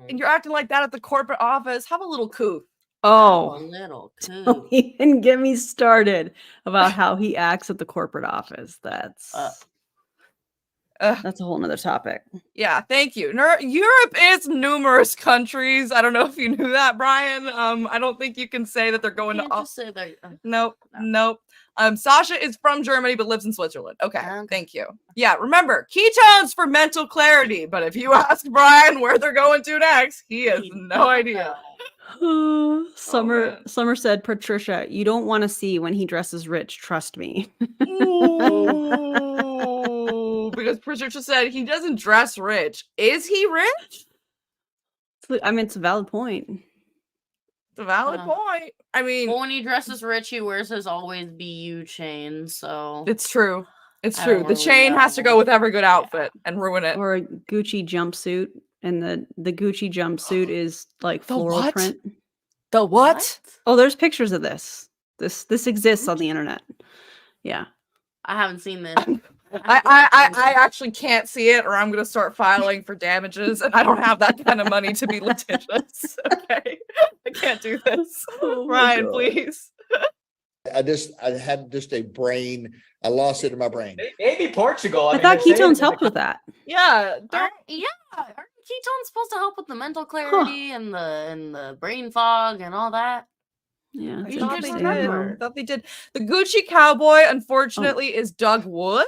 And you're acting like that at the corporate office. Have a little coup. Oh, a little coup. Don't even get me started about how he acts at the corporate office. That's a whole nother topipe. Yeah, thank you. Europe is numerous countries. I don't know if you knew that, Brian. I don't think you can say that they're going to. Just say that. Nope. Sasha is from Germany but lives in Switzerland. Okay, thank you. Yeah, remember, ketones for mental clarity. But if you ask Brian where they're going to next, he has no idea. Summer said, Patricia, you don't want to see when he dresses rich. Trust me. Ooh, because Patricia said he doesn't dress rich. Is he rich? I mean, it's a valid point. It's a valid point. I mean, when he dresses rich, he wears his always be you chain. So it's true. It's I true. don't The really chain has to know. go with every good outfit and ruin it. Or a Gucci jumpsuit, and the Gucci jumpsuit is like The floral what? print. The what? Oh, there's pictures of this. This exists on the internet. Yeah. I haven't seen this. I actually can't see it, or I'm gonna start filing for damages, and I don't have that kind of money to be litigious. Okay, I can't do this. Oh my Brian, God. please. I had just a brain. I lost it in my brain. Maybe Portugal. I thought Ketones helped with that. Yeah, Aren't ketones supposed to help with the mental clarity and the brain fog and all that? Yeah, I it's thought they interesting. did. remember. I thought they did. The Gucci cowboy, unfortunately, is Doug Wood.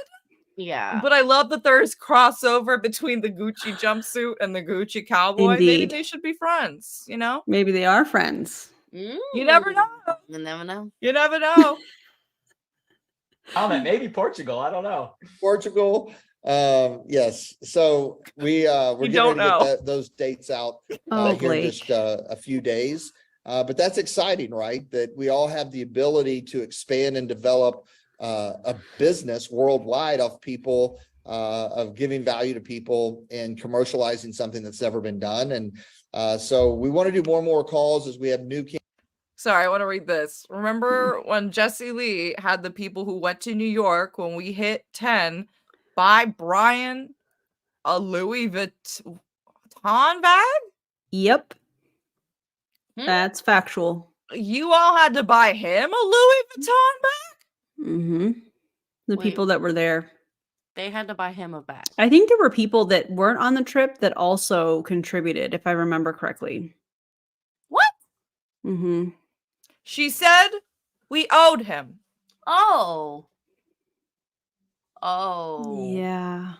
Yeah. But I love that there's crossover between the Gucci jumpsuit and the Gucci cowboy. Maybe Indeed. they should be friends, you know? Maybe they are friends. You never know. You never know. You never know. Maybe Portugal. I don't know. Portugal. Yes. So we're You getting don't ready to know. get those dates out Oh, here in Blake. just a few days. But that's exciting, right? That we all have the ability to expand and develop a business worldwide of people, of giving value to people and commercializing something that's never been done. And so we want to do more and more calls as we have new. Sorry, I want to read this. Remember when Jesse Lee had the people who went to New York when we hit 10 buy Brian a Louis Vuitton bag? Yep. Hmm? That's factual. You all had to buy him a Louis Vuitton bag? Mm-hmm. The Wait. people that were there. They had to buy him a bag. I think there were people that weren't on the trip that also contributed, if I remember correctly. What? Mm-hmm. She said we owed him. Oh. Oh. Yeah.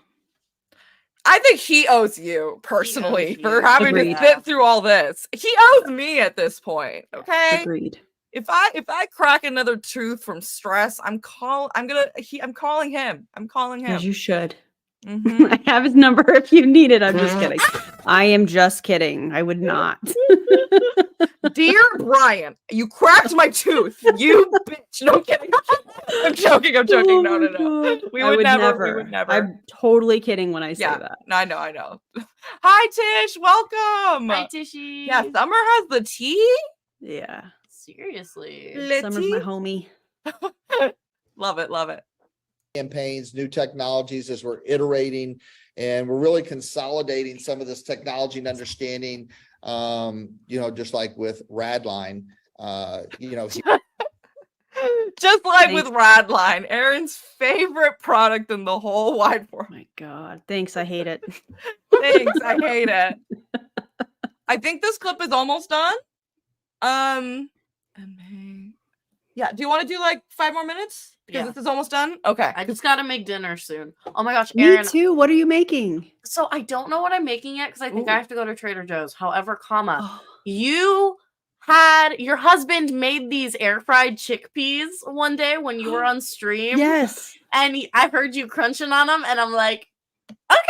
I think he owes you personally owes for you. having Agreed. to sit through all this. He owes me at this point. Okay. Agreed. If I crack another tooth from stress, I'm calling him. I'm calling him. As you should. Mhm. I have his number if you need it. I'm just kidding. I am just kidding. I would not. Dear Brian, you cracked my tooth. You bitch. No I'm kidding. I'm joking. I'm joking. Oh No, my no, no. God. We I would never. We would never. I'm totally kidding when I say Yeah. that. I know. Hi, Tish. Welcome. Hi, Tishy. Yeah, Summer has the tea. Yeah. Seriously. Summer's my Tea? homie. Love it. Campaigns, new technologies as we're iterating, and we're really consolidating some of this technology and understanding. Just like with Radline, Just like with Thanks. Radline, Aaron's favorite product in the whole wide world. Oh my God. Thanks. I hate it. Thanks, I hate it. I think this clip is almost done. Yeah. Do you want to do like 5 more minutes? Because Yeah. this is almost done. Okay. I just gotta make dinner soon. Oh my gosh, Me Aaron. too. What are you making? So I don't know what I'm making yet because I think Ooh. I have to go to Trader Joe's. However, comma, Oh, your husband made these air fried chickpeas one day when you were on stream. yes. And I heard you crunching on them, and I'm like, okay.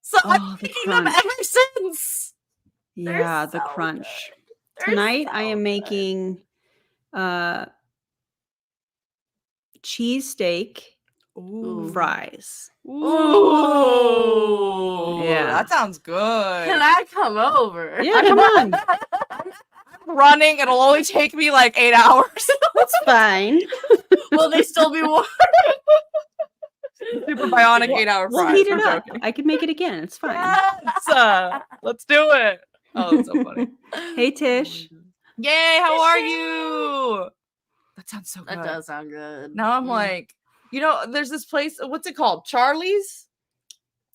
So Oh, I'm the making them crunch. ever since. They're Yeah, the so crunch. good. They're Tonight I so am good. making cheesesteak Ooh. fries. Ooh. Yeah. That sounds good. Can I come over? Yeah, come on. Running, it'll only take me like 8 hours. That's fine. Will they still be warm? Super bionic 8-hour We'll fries. heat I'm it up. joking. I can make it again. It's fine. Yes, let's do it. Oh, that's so funny. Hey, Tish. Yay, how are you? That sounds so good. That does sound good. Now I'm Mm. like, there's this place, what's it called? Charlie's?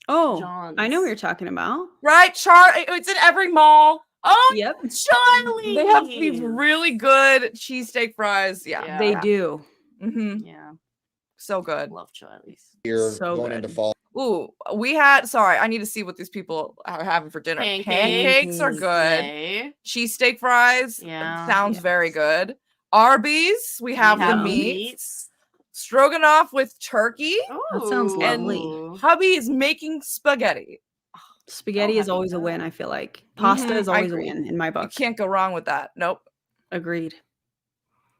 Oh, John's. I know what you're talking about. Right? It's in every mall. Oh, Yep, Charlie. They have these really good cheesesteak fries. Yeah. they do. Mm-hmm. Yeah, So good. love Charlie's. here So going good. into fall. Ooh, I need to see what these people are having for dinner. Pancakes are good. Slay. Cheesesteak fries. Yeah. Sounds Yes. very good. Arby's, we have the have meats. Stroganoff with turkey. That sounds Ooh. lovely. Hubby is making spaghetti. Spaghetti Oh, is always a happy win, I feel like. Pasta Mhm, is I always a agree. win in my You book. can't go wrong with that. Nope. Agreed.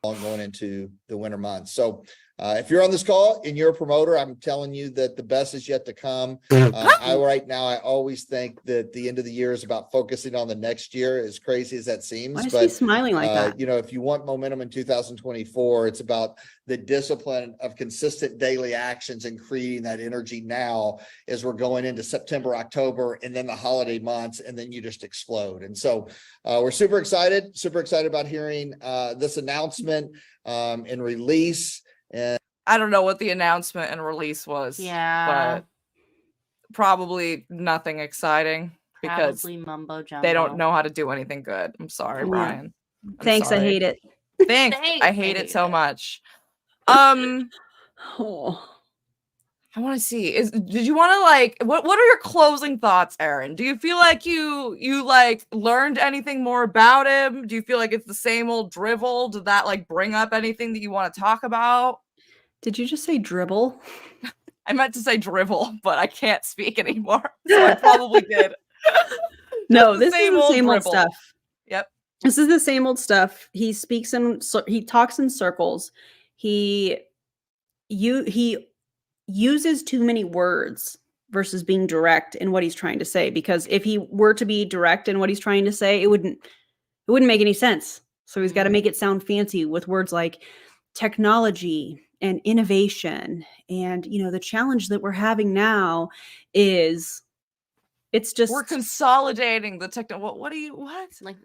Going into the winter months. So If you're on this call and you're a promoter, I'm telling you that the best is yet to come. Right now, I always think that the end of the year is about focusing on the next year, as crazy as that seems. Why is but he smiling like that? you know, if you want momentum in 2024, it's about the discipline of consistent daily actions and creating that energy now as we're going into September, October, and then the holiday months, and then you just explode. And so we're super excited about hearing this announcement and release. And I don't know what the announcement and release was. Yeah. But probably nothing exciting because Probably mumbo jumbo. they don't know how to do anything good. I'm sorry, Yeah. Brian. I'm Thanks, sorry. I hate it. Thanks. Thanks, I hate it so much. I Oh. want to see. Did you want to like what are your closing thoughts, Aaron? Do you feel like you like learned anything more about him? Do you feel like it's the same old drivel? Did that like bring up anything that you want to talk about? Did you just say dribble? I meant to say drivel, but I can't speak anymore. So I probably did. No, the this is the same old dribble. stuff. Yep. This is the same old stuff. He talks in circles. He uses too many words versus being direct in what he's trying to say. Because if he were to be direct in what he's trying to say, it wouldn't make any sense. So he's got to make it sound fancy with words like technology and innovation. And, you know, the challenge that we're having now is it's just We're consolidating the what? Like,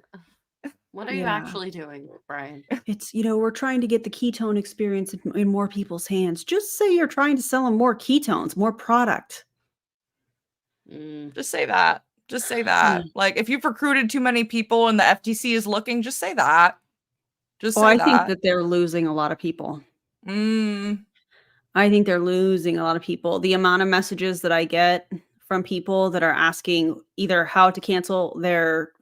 what are you Yeah. actually doing, Brian? it's, you know, we're trying to get the ketone experience in more people's hands. Just say you're trying to sell them more ketones, more product. Just say that. Just say that. Like if you've recruited too many people and the FTC is looking, just say that. Just say I that. think that they're losing a lot of people. I think they're losing a lot of people. The amount of messages that I get from people that are asking either how to cancel their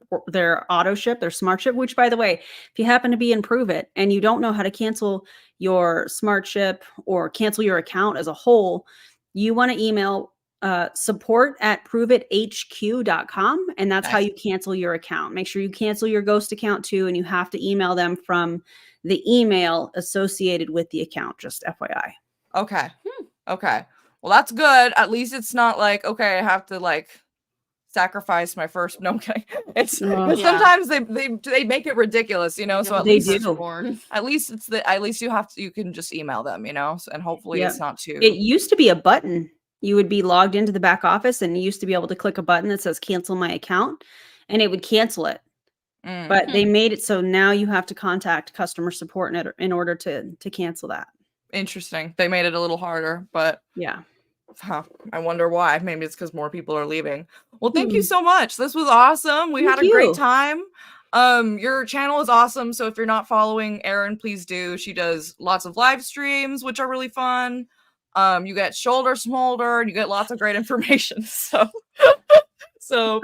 auto ship, their smart ship, which by the way, if you happen to be in Pruvit and you don't know how to cancel your smart ship or cancel your account as a whole, you want to email support@pruvithq.com, and that's how you cancel your account. Make sure you cancel your ghost account too, and you have to email them from the email associated with the account, just FYI. Okay. Okay. Well, that's good. At least it's not like, okay, I have to like sacrifice my first. No, okay. It's sometimes they make it ridiculous, you know. So at They least do. At least you can just email them, you know, and hopefully it's not too. It used to be a button. You would be logged into the back office and you used to be able to click a button that says cancel my account and it would cancel it. But they made it so now you have to contact customer support in order to cancel that. Interesting. They made it a little harder, but yeah. I wonder why. Maybe it's because more people are leaving. Well, thank you so much. This was awesome. We had a great time. Your channel is awesome. So if you're not following Erin, please do. She does lots of live streams, which are really fun. You get shoulder smolder and you get lots of great information. So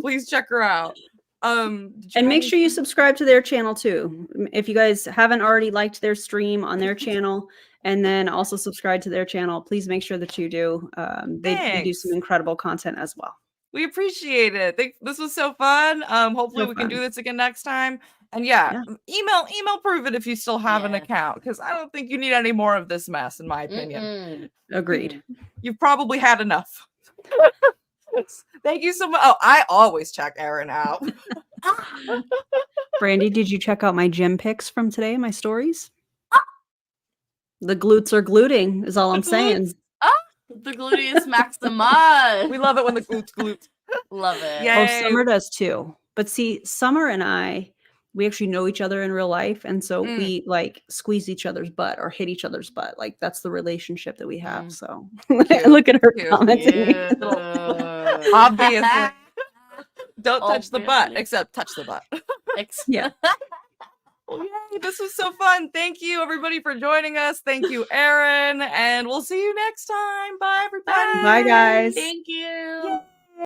please check her out. And make sure you subscribe to their channel too. If you guys haven't already liked their stream on their channel, and then also subscribe to their channel, please make sure that you do. They do some incredible content as well. We appreciate it. This was so fun. Hopefully we can do this again next time. And email Pruvit if you still have an account, because I don't think you need any more of this mess, in my opinion. Agreed. You've probably had enough. Thank you so much. Oh, I always check Erin out. Brandy, did you check out my gym pics from today, my stories? The glutes are gluting is all I'm saying. The gluteus maximus. We love it when the glutes. Love it. Yay. Oh, Summer does too. But see, Summer and I, we actually know each other in real life. And so we like squeeze each other's butt or hit each other's butt. Like that's the relationship that we have. So look at her commenting. Obviously. Don't touch the butt, except touch the butt. Yeah. Well, yay, this was so fun. Thank you, everybody, for joining us. Thank you, Erin. And we'll see you next time. Bye, everybody. Bye, guys. Thank you.